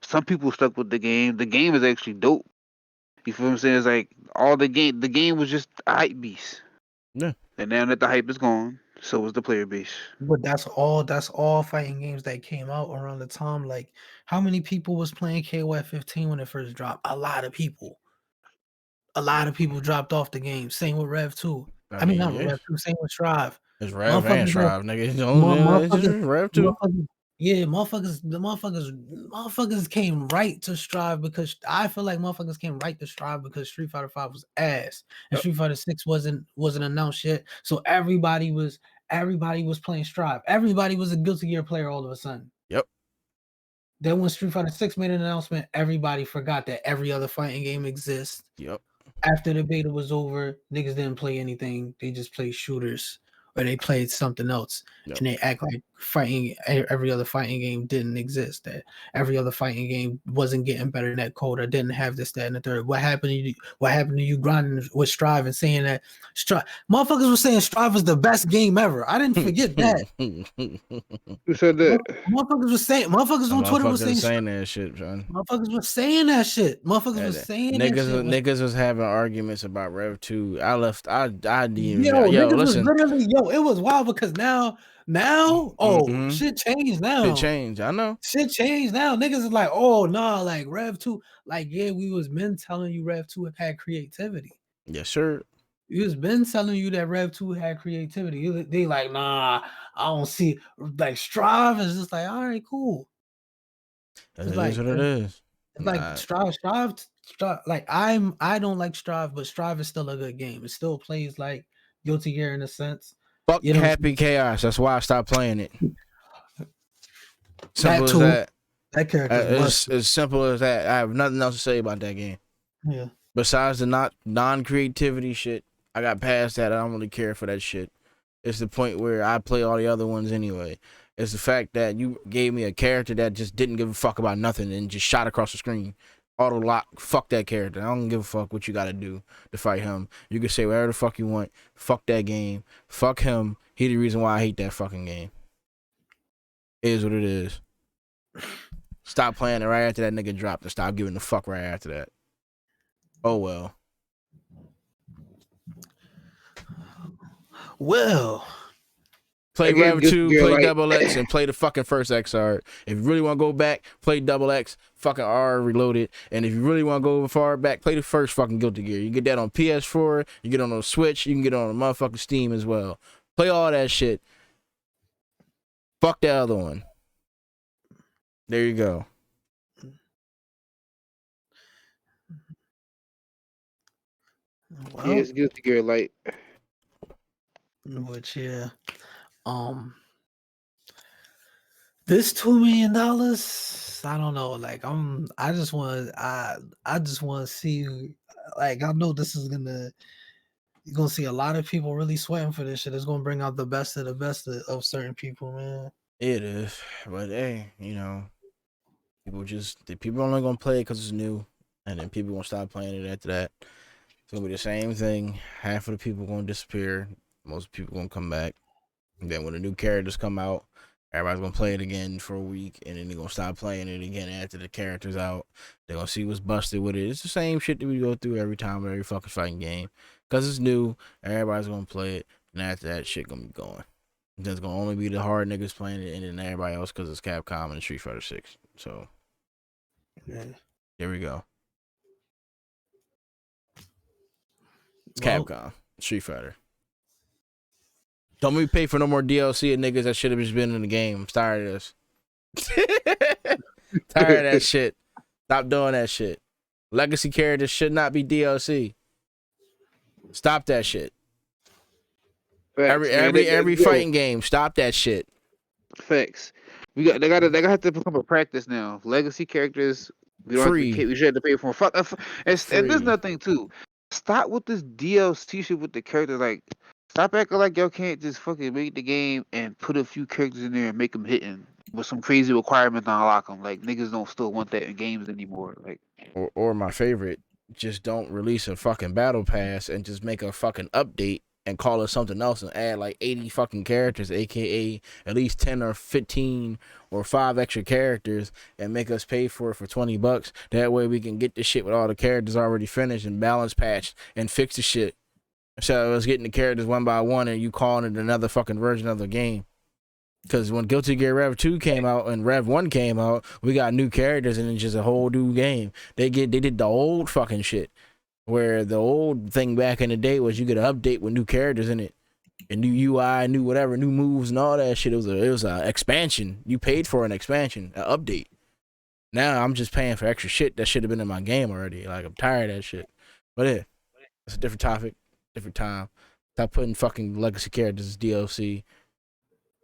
Some people stuck with the game. The game is actually dope. You feel what I'm saying? It's like all the game was just a hype beast. Yeah. And now that the hype is gone, so is the player base. But that's all fighting games that came out around the time. Like, how many people was playing KOF 15 when it first dropped? A lot of people. A lot of people dropped off the game. Same with Rev 2. I I mean, mean, not yeah, Rev 2, same with Strive. it's Rev and Motherfuckers that Shrive, nigga. You know, it's motherfuckers, just Rev too. motherfuckers, yeah, motherfuckers came right to Strive because I feel like motherfuckers came right to Strive because Street Fighter 5 was ass and Yep. Street Fighter 6 wasn't announced yet. So everybody was playing Strive. Everybody was a Guilty Gear player all of a sudden. Yep. Then when Street Fighter 6 made an announcement, everybody forgot that every other fighting game exists. Yep. After the beta was over, niggas didn't play anything. They just played shooters or they played something else. Yep. And they act like every other fighting game didn't exist. That every other fighting game wasn't getting better than that code or didn't have this, that, and the third. What happened to you? What happened to you grinding with Strive and saying that Strive motherfuckers were saying Strive was the best game ever. I didn't forget that. Who said that? Motherfuckers was saying motherfuckers on Twitter was saying saying that shit, son. motherfuckers was saying that shit. Motherfuckers was saying that shit. Niggas was having arguments about Rev 2. I didn't even. Yo, Yo, niggas was listen. literally, it was wild because now, shit changed now. Shit changed. I know. Shit changed now. Niggas is like, oh, nah, like Rev 2, like, yeah, we was been telling you Rev 2 had creativity. Yes, sir. We was been telling you that Rev 2 had creativity. They like, nah, I don't see, like, Strive is just like, all right, cool. It is what it is. It's like Strive, like I don't like Strive, but Strive is still a good game. It still plays like Guilty Gear in a sense. Fuck You know, Happy Chaos. That's why I stopped playing it. Simple that as too. that. That character It's as simple as that. I have nothing else to say about that game. Yeah. Besides the non-creativity shit, I got past that. I don't really care for that shit. It's the point where I play all the other ones anyway. It's the fact that you gave me a character that just didn't give a fuck about nothing and just shot across the screen. Auto lock, fuck that character. I don't give a fuck what you gotta do to fight him. You can say whatever the fuck you want. Fuck that game. Fuck him. He the reason why I hate that fucking game. It is what it is. Stop playing it right after that nigga dropped and stop giving the fuck right after that. Oh well. Well, play Again, Rev just 2, you're play like- Double X, and play the fucking first X art. If you really want to go back, play Double X, fucking R Reloaded. And if you really want to go far back, play the first fucking Guilty Gear. You get that on PS4, you get it on the Switch, you can get it on the motherfucking Steam as well. Play all that shit. Fuck the other one. There you go. well, Yeah, it's Guilty Gear Light. which yeah, this $2 million, I don't know. Like I just want to see. Like I know this is you're gonna see a lot of people really sweating for this shit. It's gonna bring out the best of the best of certain people, man. It is. But hey, you know, people only gonna play it because it's new. And then people gonna stop playing it after that. It's gonna be the same thing. Half of the people gonna disappear. Most people gonna come back. And then when the new characters come out, everybody's gonna play it again for a week, and then they're gonna stop playing it again after the character's out. They're gonna see what's busted with it. It's the same shit that we go through every time with every fucking fighting game. Cause it's new, everybody's gonna play it, and after that shit gonna be going. There's gonna only be the hard niggas playing it, and then everybody else because it's Capcom and Street Fighter 6. So Yeah. there we go. It's Well, Capcom, Street Fighter. Don't make me pay for no more DLC of niggas that should have just been in the game. I'm tired of this. Tired of that shit. Stop doing that shit. Legacy characters should not be DLC. Stop that shit. Facts, Every man. every every Yo, fighting game, stop that shit. facts. They gotta have to become a practice now. Legacy characters, Free, we should have to pay for 'em. And there's free. nothing too. Stop with this DLC shit with the characters. Like, stop acting like y'all can't just fucking make the game and put a few characters in there and make them hitting with some crazy requirement to unlock them. Like, niggas don't still want that in games anymore. Like, Or my favorite, just don't release a fucking battle pass and just make a fucking update and call it something else and add like 80 fucking characters, aka at least 10 or 15 or 5 extra characters, and make us pay for it for $20. That way we can get the shit with all the characters already finished and balance patched and fix the shit. So I was getting the characters one by one and you calling it another fucking version of the game. Because when Guilty Gear Rev 2 came out and Rev 1 came out, we got new characters and it's just a whole new game. They did the old fucking shit. Where the old thing back in the day was you get an update with new characters in it. And new UI, new whatever, new moves and all that shit. It was a expansion. You paid for an expansion, an update. Now I'm just paying for extra shit that should have been in my game already. Like I'm tired of that shit. But yeah, it's a different topic, different time. Stop putting fucking legacy characters as DLC.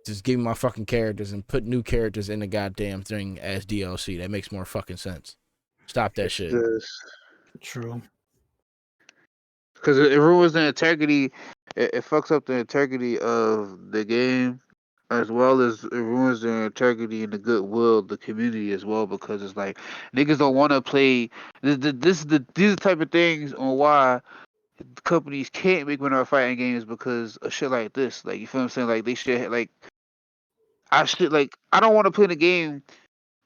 Just give me my fucking characters and put new characters in the goddamn thing as DLC. That makes more fucking sense. Stop that shit. True. because it ruins the integrity. It fucks up the integrity of the game, as well as it ruins the integrity and the goodwill of the community as well. Because it's like niggas don't want to play. These are the type of things on why companies can't make winner fighting games because of shit like this. Like, you feel what I'm saying? Like, they should like I don't want to play the game,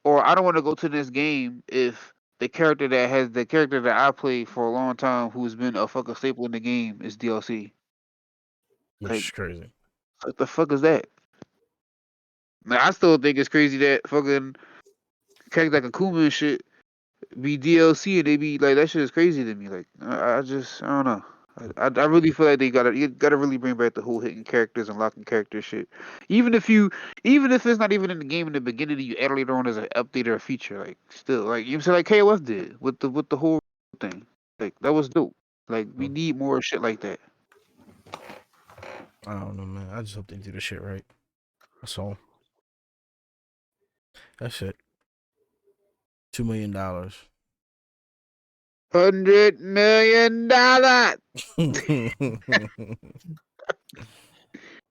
or I don't want to go to this game if the character that I played for a long time, who's been a fucking staple in the game, is DLC. Which Like, is crazy. what the fuck is that? Like, I still think it's crazy that fucking characters like Akuma and shit be DLC, and they be like, that shit is crazy to me. Like, I don't know. I really feel like you gotta really bring back the whole hitting characters and locking character shit. Even if even if it's not even in the game in the beginning, you add it later on as an update or a feature. Like, still, like, you know what I'm saying, like KOF did with the whole thing. Like, that was dope. Like, we need more shit like that. I don't know, man. I just hope they do the shit right. That's all. That's it. $2 million. $100 million.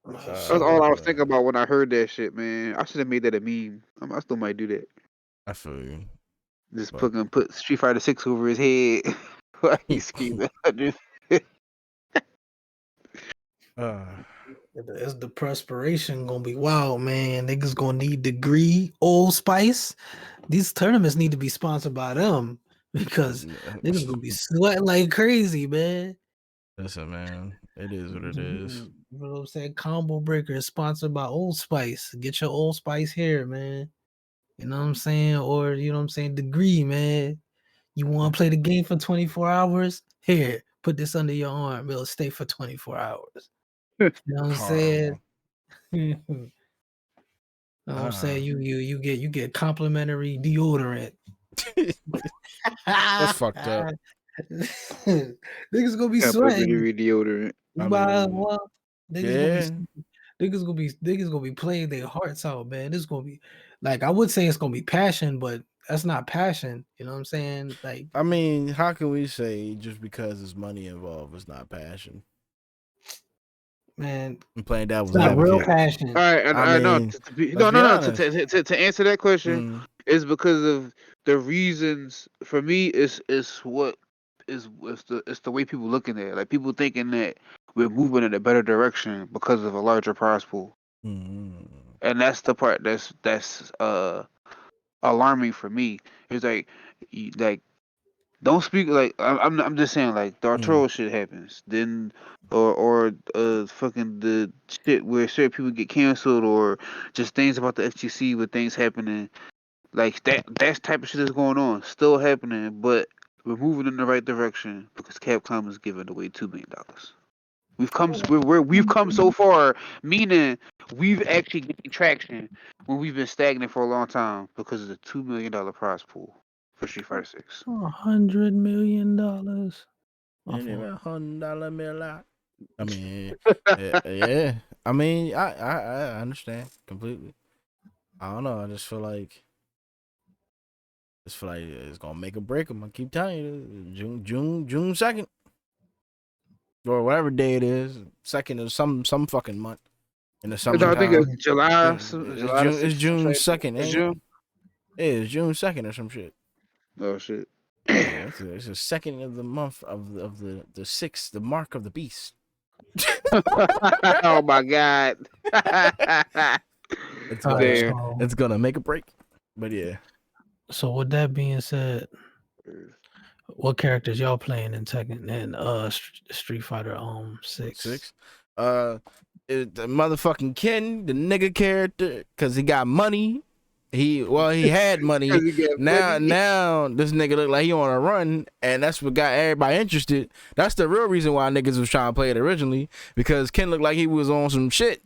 That's all I was thinking Man. about when I heard that shit, man. I should have made that a meme. I still might do that. I feel you. Just But put Street Fighter 6 over his head while he's screaming. uh, It's the perspiration gonna be wild, man. Niggas gonna need Degree, Old Spice. These tournaments need to be sponsored by them because niggas gonna be sweating like crazy, man. listen, man. It is what it is. You know what I'm saying? Combo Breaker is sponsored by Old Spice. Get your Old Spice here, man. You know what I'm saying? Or you know what I'm saying? Degree, man. You want to play the game for 24 hours? Here, put this under your arm. It'll stay for 24 hours. You know what I'm saying? Horrible. You know what I'm saying? You get complimentary deodorant. That's fucked up. Niggas gonna be sweating. Complimentary deodorant. You I might as mean, well. yeah. Niggas gonna be playing their hearts out, man. This gonna be like, I would say it's gonna be passion, but that's not passion. You know what I'm saying? Like, I mean, how can we say just because there's money involved is not passion? man, I'm playing it's devil's not real advocate. All passion. right, and I no, mean, let's no, be no, no. honest. To answer that question Mm, is because of the reasons. For me, is what it's the way people looking at it. Like, people thinking that we're moving in a better direction because of a larger prize pool, mm, and that's the part that's alarming for me. It's like, like, don't speak like I'm just saying, like, the mm, Arturo shit happens, then or fucking the shit where certain people get canceled, or just things about the FTC with things happening like that type of shit is going on, still happening, but we're moving in the right direction because Capcom is giving away $2 million. We've come so far, meaning we've actually getting traction when we've been stagnant for a long time because of the $2 million prize pool. for Street Fighter 6. $100 million. My Anyway, fault. $100 million. I mean, yeah. I mean, I understand completely. I don't know. I just feel like it's gonna make or break them. I keep telling you, June 2nd or whatever day it is. 2nd of some fucking month in the No, I think it's summertime. July, It's July the June. It's 6th. June 2nd, It's ain't it? June. Yeah, it's June 2nd or some shit. Oh shit. Yeah, it's the second of the month of the 6th, the mark of the beast. Oh my god. It's All right, Damn. gonna make a break. But yeah, so with that being said, what characters y'all playing in Tekken and Street Fighter 6? 6. Uh, the motherfucking Ken, the nigga character, cause he got money. He had money. You get Now money. this nigga look like he on a run, and that's what got everybody interested. That's the real reason why niggas was trying to play it originally, because Ken looked like he was on some shit.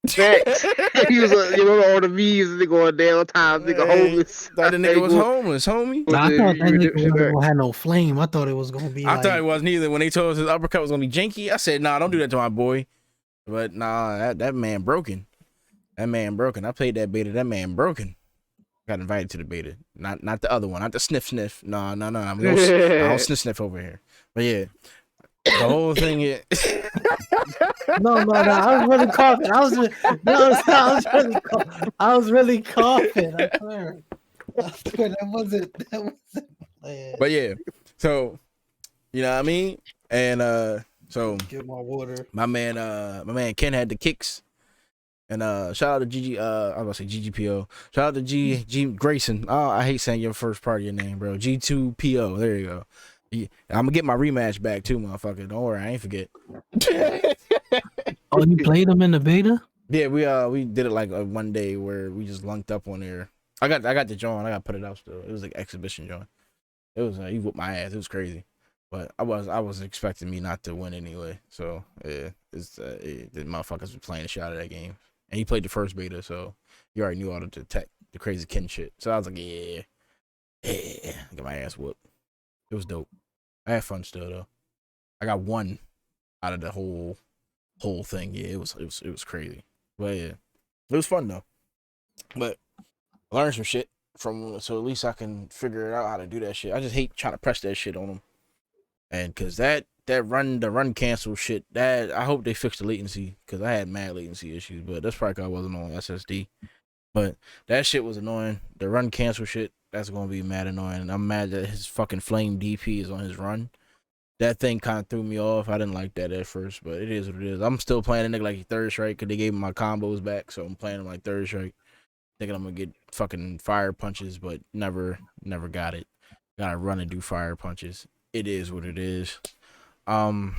Facts. He was all the memes and they going downtown, nigga Hey, homeless. thought the nigga They was go homeless, homie. with Nah, I the thought that nigga redemption wasn't back. gonna have no flame. I thought it was gonna be I like thought it wasn't either. When they told us his uppercut was gonna be janky, I said, "Nah, don't do that to my boy." But nah, that man broken. That man broken. I played that beta. That man broken. Got invited to the beta. Not the other one. Not the sniff. No. I don't sniff over here. But yeah, the whole thing is. no. I was really coughing. I was really coughing. I swear that wasn't. But yeah, so you know what I mean, and so Get my water. my man Ken had the kicks. And shout out to GG. I was gonna say GGPO. Shout out to G Grayson. Oh, I hate saying your first part of your name, bro. G2PO. There you go. I'm gonna get my rematch back too, motherfucker. Don't worry, I ain't forget. Oh, you played them in the beta? Yeah, we did it like one day where we just lunked up on there. I got the joint. I got to put it out still. It was like exhibition joint. It was he whooped my ass. It was crazy. But I was expecting me not to win anyway. So yeah, the motherfuckers was playing the shit out of that game. And he played the first beta, so you already knew all the crazy Ken shit. So I was like, yeah, get my ass whooped. It was dope. I had fun still though. I got one out of the whole thing. Yeah, it was crazy. But yeah, it was fun though. But I learned some shit from, so at least I can figure out how to do that shit. I just hate trying to press that shit on them. And cause the run cancel shit, that I hope they fix the latency, cause I had mad latency issues, but that's probably cause I wasn't on SSD. But that shit was annoying. The run cancel shit, that's gonna be mad annoying. And I'm mad that his fucking flame DP is on his run. That thing kind of threw me off. I didn't like that at first, but it is what it is. I'm still playing a nigga like third strike, cause they gave me my combos back, so I'm playing him like third strike, thinking I'm gonna get fucking fire punches, but never got it. Gotta run and do fire punches. It is what it is. Cammy,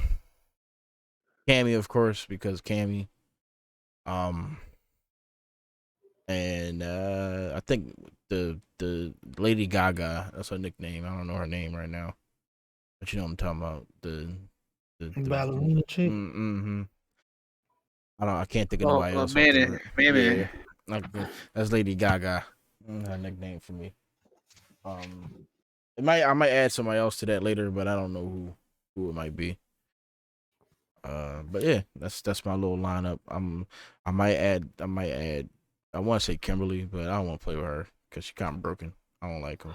of course, because Cammy. And I think the Lady Gaga, that's her nickname. I don't know her name right now, but you know what I'm talking about. The Ballerina chick. Mm-hmm. I can't think of nobody else. Man. Yeah, like that's Lady Gaga. Her nickname for me. I might add somebody else to that later, but I don't know who it might be. But yeah, that's my little lineup. I might add. I want to say Kimberly, but I don't want to play with her because she kind of broken. I don't like her.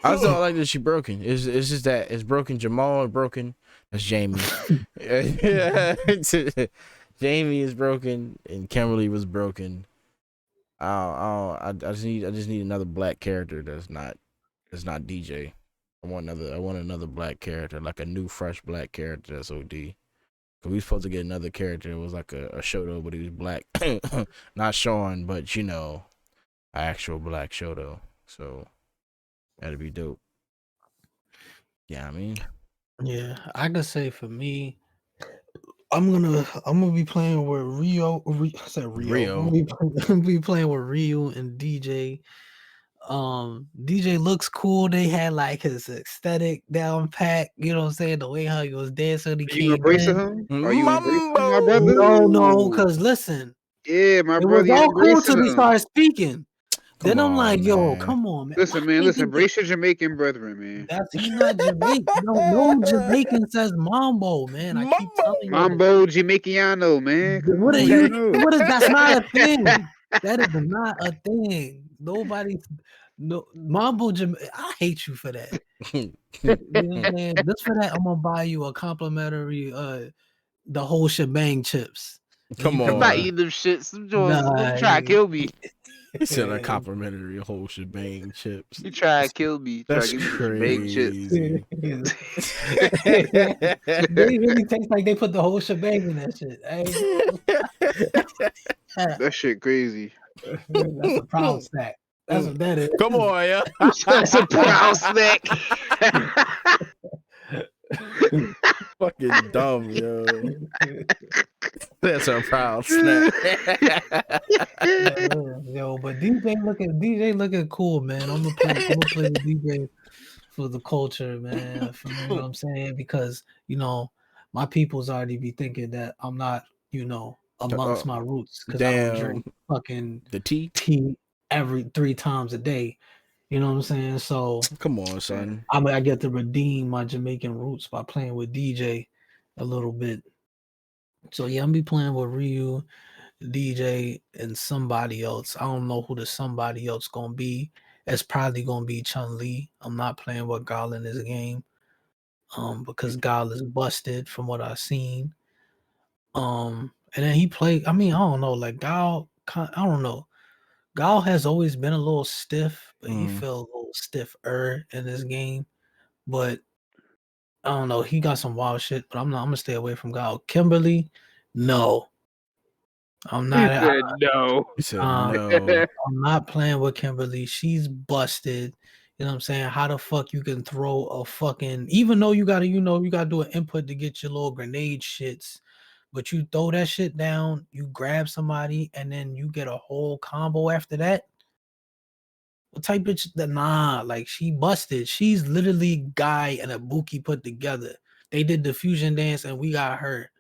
I just don't like that she broken. It's just that it's broken. Jamal is broken. That's Jamie. Jamie is broken, and Kimberly was broken. I just need another black character that's not DJ. I want another black character, like a new fresh black character that's OD. Cause we supposed to get another character. It was like a Shoto, but he was black. Not Sean, but an actual black Shoto. So that'd be dope. Yeah, I mean. Yeah, I could say for me, I'm gonna be playing with Rio. I said Rio. I'm gonna be playing with Ryu and DJ. DJ looks cool. They had like his aesthetic down pat. You know what I'm saying? The way how he was dancing, he Are you came embracing in. him? Are you embracing him, my brother? No, because listen, Yeah, my it was brother, you all cool embracing till he him. started speaking. Then I'm like, yo, man. come on, man. Listen, Why man. can't Listen, they brace your Jamaican brethren, man. That's he not Jamaican. No Jamaican says mambo, man. I keep Mambo. telling you this. Mambo Jamaicano, man. Come What are on, you? you know. What is? That's not a thing. That is not a thing. Nobody. No mambo. I hate you for that. You know what I'm saying? Just for that, I'm gonna buy you a complimentary. The whole shebang chips. And Come you I'm can not on. eating them shits. Them joints, them nah. try to kill me. He said a complimentary whole shebang chips. You try to kill me. Try to That's give me some Jamaican chips. crazy. They really taste like they put the whole shebang in that shit. I ain't gonna- That shit crazy. That's a proud snack. That's what that is. Come on, yeah. That's a proud snack. Fucking dumb, yo. That's a proud snack. Yo, but DJ looking cool, man. I'm gonna play with DJ for the culture, man. You know what I'm saying? Because my people's already be thinking that I'm not, amongst my roots because I don't Damn. drink fucking The tea? tea every 3 times a day. You know what I'm saying? So Come on, son. I get to redeem my Jamaican roots by playing with DJ a little bit. So yeah, I'm be playing with Ryu, DJ, and somebody else. I don't know who the somebody else gonna be. It's probably gonna be Chun-Li. I'm not playing with Gal in this game. Because Gal is busted from what I've seen. And then he played. I mean, I don't know. Like Gal, I don't know. Gal has always been a little stiff, but he felt a little stiffer in this game. But I don't know. He got some wild shit, but I'm gonna stay away from Gal. Kimberly, no. I'm He not. said no. He said Um, no. I'm not playing with Kimberly. She's busted. You know what I'm saying? How the fuck you can throw a fucking even though you gotta do an input to get your little grenade shits, but you throw that shit down, you grab somebody, and then you get a whole combo after that. What type of bitch that like she busted. She's literally Guy and a Buki put together. They did the fusion dance and we got her.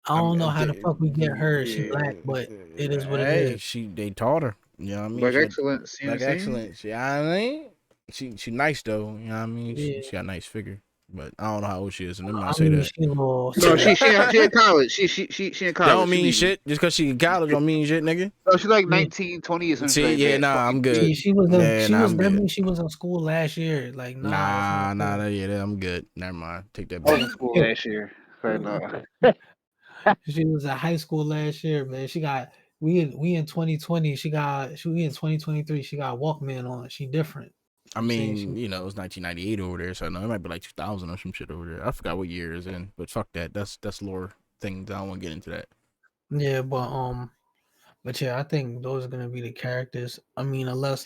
I don't know how the fuck we get her. She black, but it is what it Hey, is. they taught her. You know what I mean? Black She got excellence. You know black what I'm saying? excellence. You know what I mean? She nice though. You know what I mean? Yeah. She got a nice figure. But I don't know how old she is, and then I I say mean, that. she a little. No, she in college. She in That college. don't She mean leaving. shit. Just cause she in college don't mean shit, nigga. No, she's like Yeah. 19, 20 or something See, like yeah, that. nah, I'm 23. good. She was Yeah, nah, I'm that good. means she was in school last year. Like, that's Nah, not yeah, I'm good. Never mind. Take that I was back. in school last year. So no. She was in high school last year, man. She got we in 2020. We in 2023. She got Walkman on. She different. I I'm saying mean, it was 1998 over there, so I know it might be like 2000 or some shit over there. I forgot what year it's in, but fuck that. That's lore things. I don't want to get into that. yeah, but yeah, I think those are gonna be the characters. I mean, unless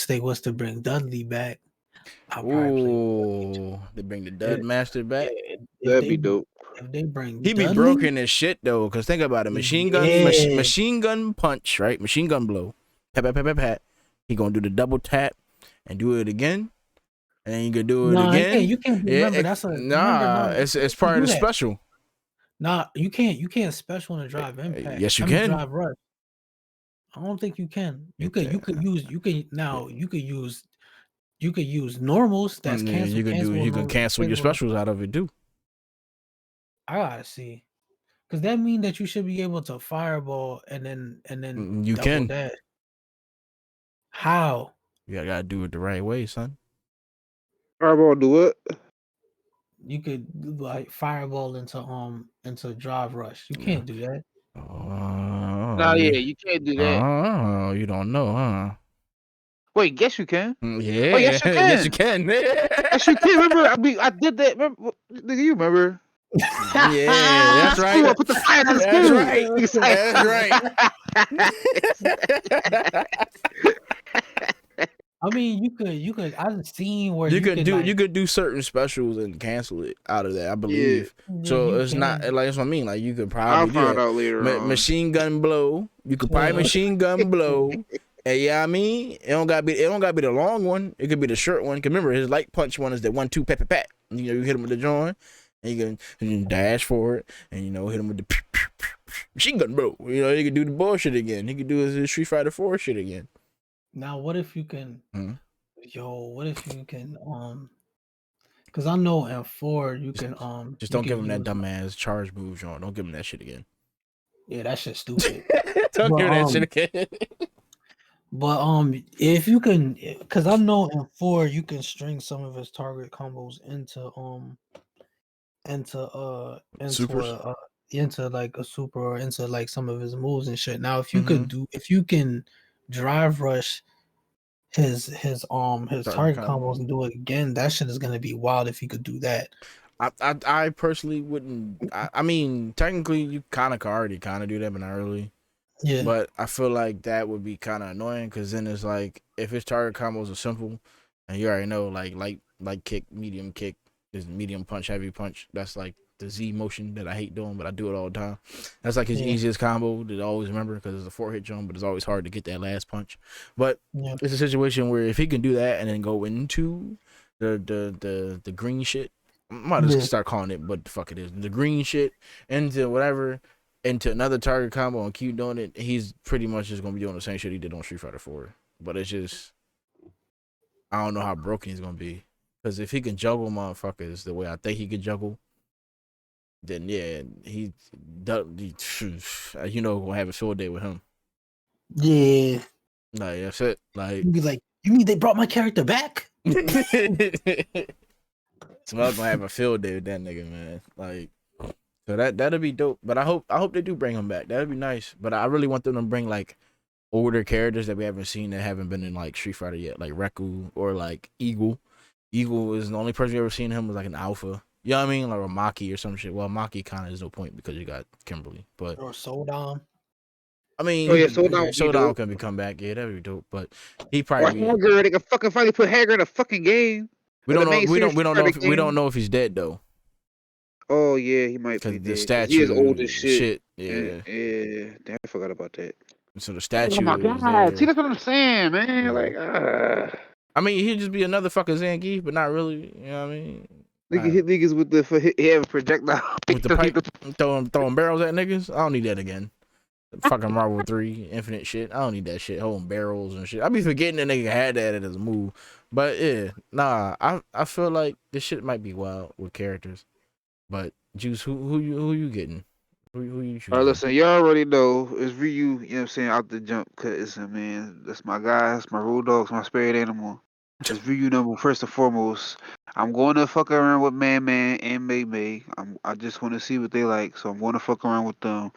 they was to bring Dudley back, I'll probably play. Ooh, they bring the Yeah, Dud Master back. That'd be dope. if they bring He be Dudley, broken as shit though, cause think about it, yeah. machine gun punch, right? Machine gun blow, pat pat pat pat pat. He gonna do the double tap and do it again, and then you can do it No, again. you can't Yeah, remember. it's part of the special. Nah, you can't special in a drive impact. Yes, you I mean can. drive rush. I don't think you can. You could use normals that's Yeah, you can cancel your regular. specials out of it too. I gotta see. Cause that mean that you should be able to fireball and then You double can. dash. How? You gotta do it the right way, son. Fireball do what? You could like fireball into drive rush. You Yeah. can't do that. No, yeah, you can't do that. Oh, you don't know, huh? Wait, yes you can. Yeah. Oh, yes you can. Yes, you can. Yes, you can. Remember, I did that. Remember, nigga, you remember? Yeah, that's right. School, I put the fire in the That's school. right. That's right. I mean, you could. I've seen where You could do like, you could do certain specials and cancel it out of that, I believe. yeah, So you it's not can. like that's what I mean. Like you could I'll probably do find that. out later on. Machine gun blow. You could probably machine gun blow. And yeah, I mean, it don't gotta be the long one. It could be the short one. Cause remember, his light punch one is the 1-2 pat pat pat. You hit him with the joint, can dash for it, and hit him with the machine gun, bro. He can do the bullshit again. He can do his Street Fighter 4 shit again. Now, what if you can? Hmm? What if you can? Because I know in 4 you Just, can just you don't give can him that use dumbass charge move, John. Don't give him that shit again. yeah, that shit's stupid. Don't But give him that shit again. if you can, because I know in 4 you can string some of his target combos into Supers. into like a super or into like some of his moves and shit. Now, Mm-hmm. if you can drive rush his Target target combo. combos and do it again, that shit is gonna be wild if he could do that. I personally wouldn't. I mean, technically, you kind of already kind of do that, but not really. Yeah, But I feel like that would be kind of annoying because then it's like if his target combos are simple, and you already know like kick, medium kick, is medium punch, heavy punch. That's like the Z motion that I hate doing, but I do it all the time. That's like his yeah, easiest combo to always remember because it's a 4-hit jump, but it's always hard to get that last punch. But yeah, it's a situation where if he can do that and then go into the green shit, I might just yeah. start calling it what the fuck it is. The green shit into whatever into another target combo and keep doing it, he's pretty much just gonna be doing the same shit he did on Street Fighter 4. But it's just I don't know how broken he's gonna be. Because if he can juggle motherfuckers the way I think he could juggle, then yeah, gonna have a field day with him. Yeah. Like that's it. Like You'd be like, you mean they brought my character back? Smell's gonna have a field day with that nigga, man. Like so that'll be dope. But I hope they do bring him back. That'd be nice. But I really want them to bring like older characters that we haven't seen that haven't been in like Street Fighter yet, like Reku or like Eagle. Eagle is the only person you ever seen him was like an alpha. You know what I mean? Like a Maki or some shit. Well, Maki kind of is no point because you got Kimberly. But Or Soldom? I mean, Oh yeah, so down would be Showdown dope. can be come back. Yeah, that'd be dope. But he Or probably be. Hager, they can fucking finally put Hager in a fucking game. We In the don't know. main series Fighter We don't game. know if he's dead though, Oh yeah, he might be because the dead because he is old as statue shit. shit. And, Yeah. yeah, damn, I forgot about that. So the Oh my statue is god, see there. that's what I'm saying, man. Yeah. Like, I mean, he'd just be another fucking Zangief, but not really. You know what I mean? nigga hit niggas with the he have a projectile. With the pipe, throwing barrels at niggas. I don't need that again. Fucking Marvel 3 Infinite shit. I don't need that shit. Holding barrels and shit. I be forgetting that nigga had that as a move. But yeah, nah. I feel like this shit might be wild with characters. But Juice, who you getting? Who you All right, choosing? listen, y'all already know it's Ryu, you know what I'm saying, out the jump cause man, that's my guy, that's my road dog, that's my spirit animal. It's Ryu number first and foremost. I'm going to fuck around with Man Man and May May. I just want to see what they like, so I'm going to fuck around with them.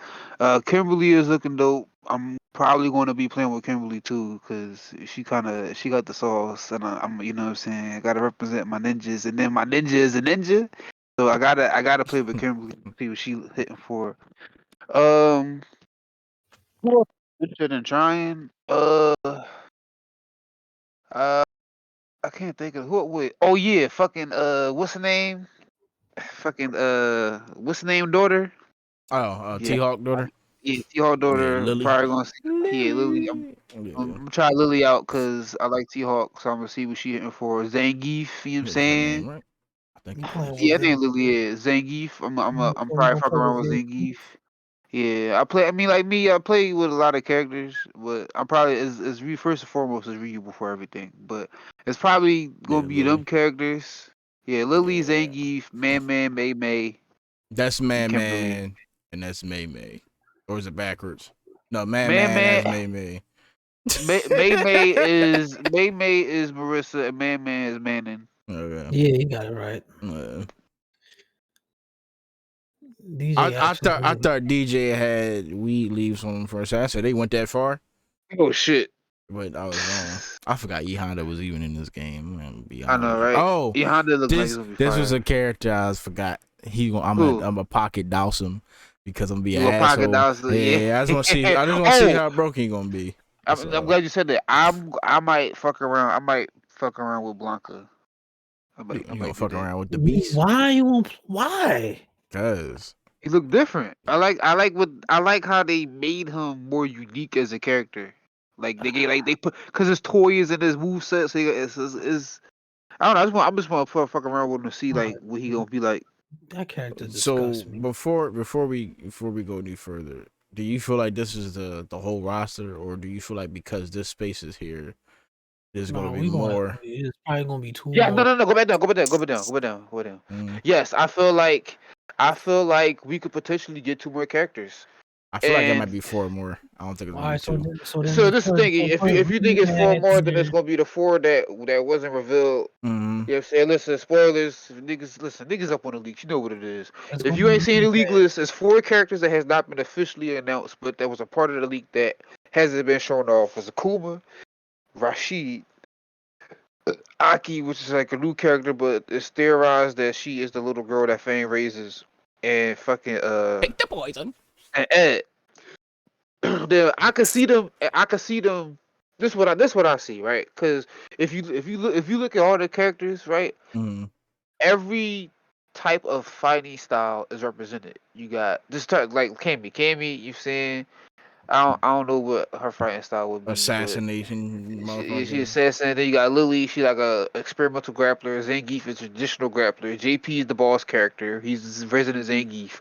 Kimberly is looking dope. I'm probably going to be playing with Kimberly too, cause she got the sauce, and I'm you know what I'm saying. I gotta represent my ninjas, and then my ninja is a ninja, so I gotta play with Kimberly, see what she hitting for. Um, who else is interested in trying? Uh, I can't think of who. Wait, oh yeah, fucking what's the name? Fucking what's the name? Daughter? Oh, T Yeah, Hawk daughter. yeah, T-Hawk Yeah, daughter. Lily. Probably gonna see. Yeah, Lily. Lily. I'm Yeah, gonna try Lily out because I like T-Hawk, so I'm gonna see what she hitting for. Zangief, you know what I'm yeah, is that name saying? right? I think You it playing is. with Yeah, I think Zangief? Lily is Zangief. I'm You probably gonna fucking play with around with Zangief? Zangief. Yeah, I play. I mean, like me, I play with a lot of characters, but I'm probably is Ryu first and foremost is Ryu before everything. But it's probably Yeah, gonna be them Lily. characters. Yeah, Lily, Yeah, Zangief, Man Man, May May, that's and Man Kimberly. Man, and that's May May, or is it backwards? No, Man Man Man, Man, that's May May. May May is Marissa, and Man Man is Manon. Okay. Yeah, you got it right. Uh, DJ actually I has it. thought DJ had weed leaves on him for a second. I said they went that far, Oh shit! but I was wrong. I forgot E Honda was even in this game. I'm gonna be I honest know, with you. right? Oh, Yeah, Honda look like it's gonna be this was a fire. character I forgot. Who? I'm a pocket douse him because I'm gonna be You an gonna pocket asshole. down? Yeah. Yeah, I just want to see Oh, how broken he gonna be. That's I'm all. glad you said that. I might fuck around. I might fuck around with Blanca. I You gonna might do fuck that. around with the beast? Why you won't? Why? Cause He looked different. I like how they made him more unique as a character. Like they put because his toys and his moveset. So it's I don't know. I just want to fuck around with him to see like what he gonna be like. That character So disgusts me. before we go any further, do you feel like this is the whole roster, or do you feel like because this space is here, there's gonna No, be we gonna more? it's probably gonna be two Yeah, no, more. no, no. Go back down. Go back down. Go back down. Go back down. Go back down. Mm. Yes, I feel like we could potentially get two more characters. I feel like it And might be four more. I don't think it's All gonna be right, two. so this is the thing. If put you think it's four Remand more, then it's and gonna be the four that wasn't revealed. Mm-hmm. You know what I'm saying? Listen, spoilers. Niggas, listen, niggas up on the leaks. You know what it is. it's If gonna you be ain't seen the Remand. leak list, it's four characters that has not been officially announced, but that was a part of the leak that hasn't been shown off. It's Akuma, Rashid, Aki, which is like a new character, but it's theorized that she is the little girl that Fang raises, and fucking Take the poison. and Ed. Then I could see them. I could see them. This what I see, right? Because if you look at all the characters, right, Mm-hmm. every type of fighting style is represented. You got this type like Cammy. Cammy, you've seen. I don't know what her fighting style would be, but Assassination, she motherfucker. assassin. Then you got Lily. She like a experimental grappler. Zangief is a traditional grappler. JP is the boss character. He's Resident Zangief.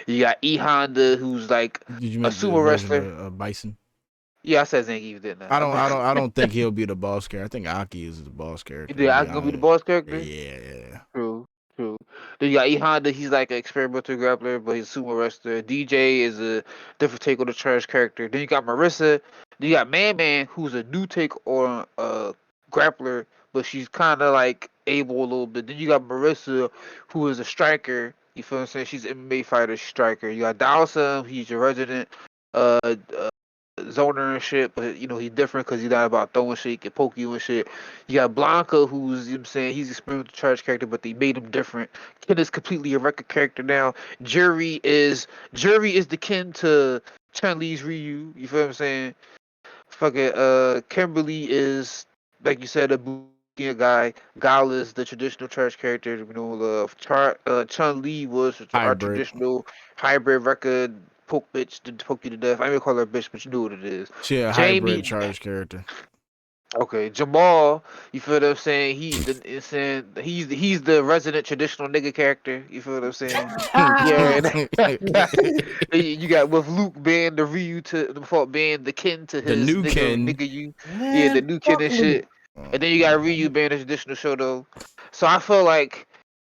You got E Honda, who's like Did you a make the sumo version wrestler. of Bison? Yeah, I said Zangief, didn't I? I don't. I don't. I don't think he'll be the boss character. I think Aki is the boss character. Did To I be gonna be the honest. boss character? Yeah. True, true. Then you got E Honda, he's like an experimental grappler, but he's a sumo wrestler. DJ is a different take on the trash character. Then you got Marissa. Then you got Man Man, who's a new take on grappler, but she's kind of like able a little bit. Then you got Marissa, who is a striker. You feel what I'm saying? She's an MMA fighter, striker. You got Dawson, he's your resident zoner and shit, but you know he's different because he's not about throwing shit, he can poke you and shit. You got Blanca, who's you know what I'm saying he's experimental charge character, but they made him different. Ken is completely a record character now. Jury is the kin to Chun Li's Ryu. You feel what I'm saying? Fucking Kimberly is like you said a boogie guy. Gal is the traditional trash character. You know, Chun Li was our Hybrid. traditional hybrid record poke bitch to poke you to death. I ain't gonna call her a bitch, but you know what it is. She a hybrid Jamie, charge character. okay, Jamal. You feel what I'm saying? He's the resident traditional nigga character. You feel what I'm saying? Yeah, you got with Luke being the Ryu to the fault being the kin to The his new kin. nigga you. Yeah, the Man, new kin fuck and Luke. shit. And then you got Ryu being a traditional Shoto. So I feel like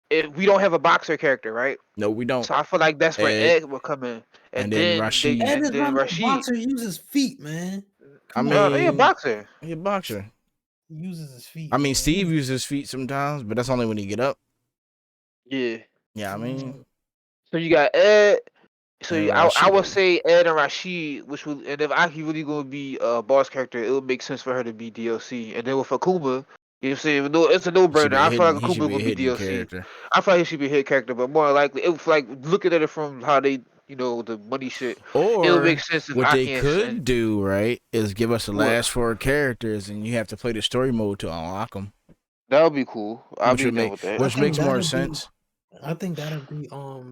if we don't have a boxer character, right? No, we don't. So I feel like that's where Ed, Ed will come in, and and then then they Rashid. Ed and is then not no Rashid. boxer. He uses feet, man. I Come on, He a mean, boxer. he a boxer. he uses his feet, I mean, man. Steve uses his feet sometimes, but that's only when he get up. Yeah. Yeah, I mean, So you got Ed. So and I would Rashid. say Ed and Rashid, which would, and if Aki really gonna be a boss character, it would make sense for her to be DLC. And then with Akuma, you know what I'm saying? No, it's a no He should brainer. be a I feel like hidden. He should Akuma be a gonna be hidden DLC. character. I feel like he should be a hit character, but more likely, if like looking at it from how they, the money shit, it would make Or sense if what they Aki and could do, right, is give us the what last four characters, and you have to play the story mode to unlock them, that would be cool. I'll which be would down make with that. I which think makes more that'll be. sense. I think that'll be.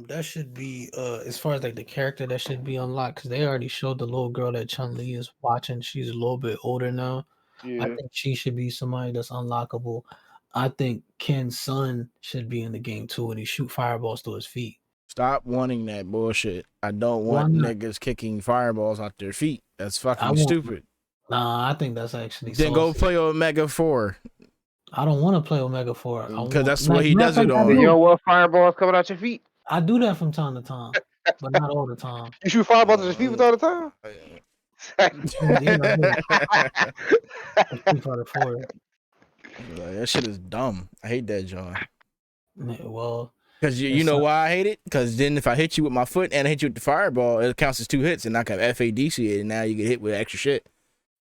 That should be. As far as like the character that should be unlocked, because they already showed the little girl that Chun Li is watching. She's a little bit older now. I Yeah. think she should be somebody that's unlockable. I think Ken's son should be in the game too, and he shoot fireballs to his feet. Stop wanting that bullshit. I don't Why want not? niggas kicking fireballs out their feet. That's I fucking want. stupid. Nah, I think that's actually Then go saucy. play Omega 4, I don't want to play Omega 4. I because want that's what like he matter of does it fact, I You on. do. don't want fireballs coming out your feet. I do that from time to time, but not all the time. You shoot fireballs at your feet Uh, all the time. Yeah, I do. It's Street Fighter 4. that shit is dumb. I hate that, John. Well, Because you it's know why I hate it? Because then if I hit you with my foot and I hit you with the fireball, it counts as two hits, and I can FADC it, and now you get hit with extra shit.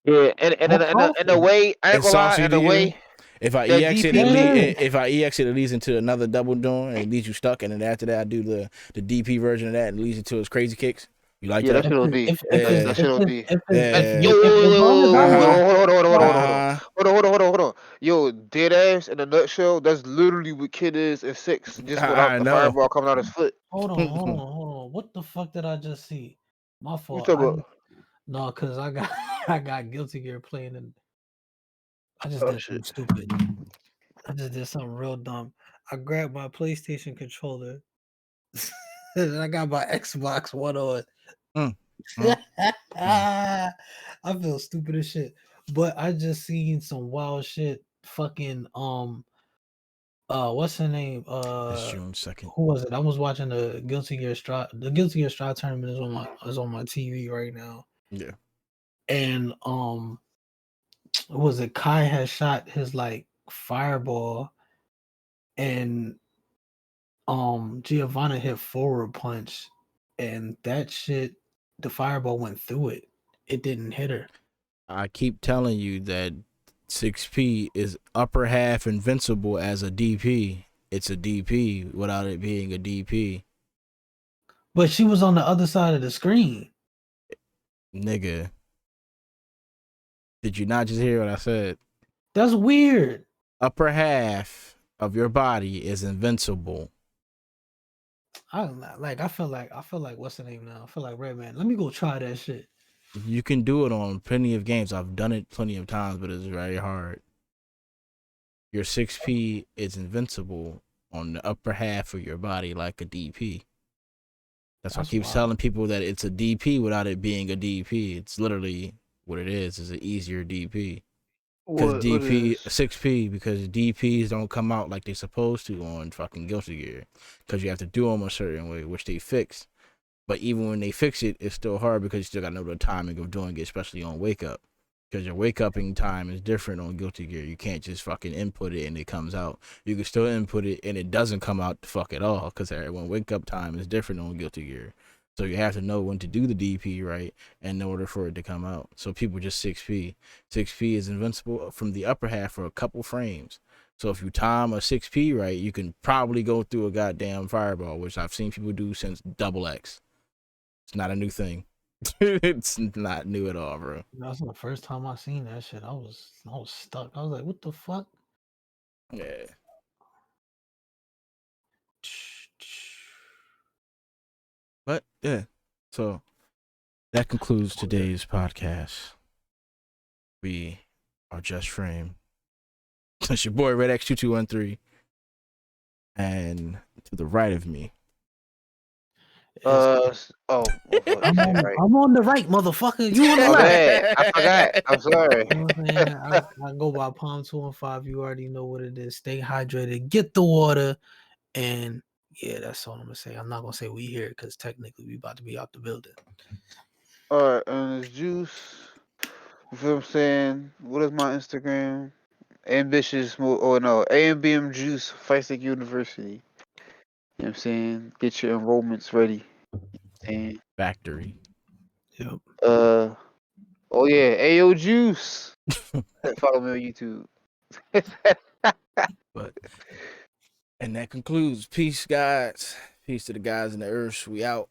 Yeah, and that's in a saucy. way, I ain't It's gonna lie, saucy in to a you. way, If I that EX it, Yeah, if I EX it, it leads into another double door, and it leaves you stuck. And then after that, I do the DP version of that, and it leads into his crazy kicks. You like yeah, that that? if shit it, OD. if if That it's Yeah, that if shit it's OD. if it's if Yo, yeah. you if as long as Uh I'm not huh. fighting, Uh huh. hold on. Yo, dead ass in a nutshell. That's literally what Kid is in 6, just without I the know. fireball coming out his foot. hold on. What the fuck did I just see? My You fault. talking about? No, cause I got I got Guilty Gear playing and I just Oh did shit. something stupid. I just did something real dumb. I grabbed my PlayStation controller And I got my Xbox One on. Mm, mm. I feel stupid as shit. But I just seen some wild shit. Fucking what's her name? It's June 2nd. Who was it? I was watching the Guilty Gear Strive. The Guilty Gear Strive tournament is on my TV right now. Yeah. And was it Kai had shot his like fireball, and Giovanna hit forward punch, and that shit, the fireball went through it. It didn't hit her. I keep telling you that 6P is upper half invincible as a DP. It's a DP without it being a DP. But she was on the other side of the screen. Nigga. Did you not just hear what I said? That's weird. Upper half of your body is invincible. I don't know. Like I feel like what's the name now? I feel like Redman. Let me go try that shit. You can do it on plenty of games. I've done it plenty of times, but it's very hard. Your 6P is invincible on the upper half of your body like a DP. That's why I keep wild. telling people that it's a DP without it being a DP. It's literally what it is an easier DP. Because DP, 6P, because DPs don't come out like they're supposed to on fucking Guilty Gear. Because you have to do them a certain way, which they fix. But even when they fix it, it's still hard because you still got to know the timing of doing it, especially on Wake Up. Because your wake upping time is different on Guilty Gear. You can't just fucking input it and it comes out. You can still input it and it doesn't come out the fuck at all. Because when wake up time is different on Guilty Gear. So you have to know when to do the DP right in order for it to come out. So people just 6P. 6P is invincible from the upper half for a couple frames. So if you time a 6P right, you can probably go through a goddamn fireball, which I've seen people do since Double X. It's not a new thing. It's not new at all, bro. That's the first time I seen that shit. I was stuck. I was like, what the fuck? Yeah. But yeah. So that concludes today's podcast. We are Just Frame. It's your boy Red X2213. And to the right of me. I'm on the right, motherfucker. You on the My left. bad. I forgot. I'm sorry. You know what I'm saying? I go by Palm 215. You already know what it is. Stay hydrated. Get the water. And yeah, that's all I'm gonna say. I'm not gonna say we here because technically we about to be out the building. All right, and it's Juice. You feel what I'm saying? What is my Instagram? Ambitious, AMBM Juice, Fight Stick University. You know what I'm saying? Get your enrollments ready. And Factory. Yep. oh yeah, AO Juice. Follow me on YouTube. But and that concludes. Peace, guys. Peace to the guys in the earth. We out.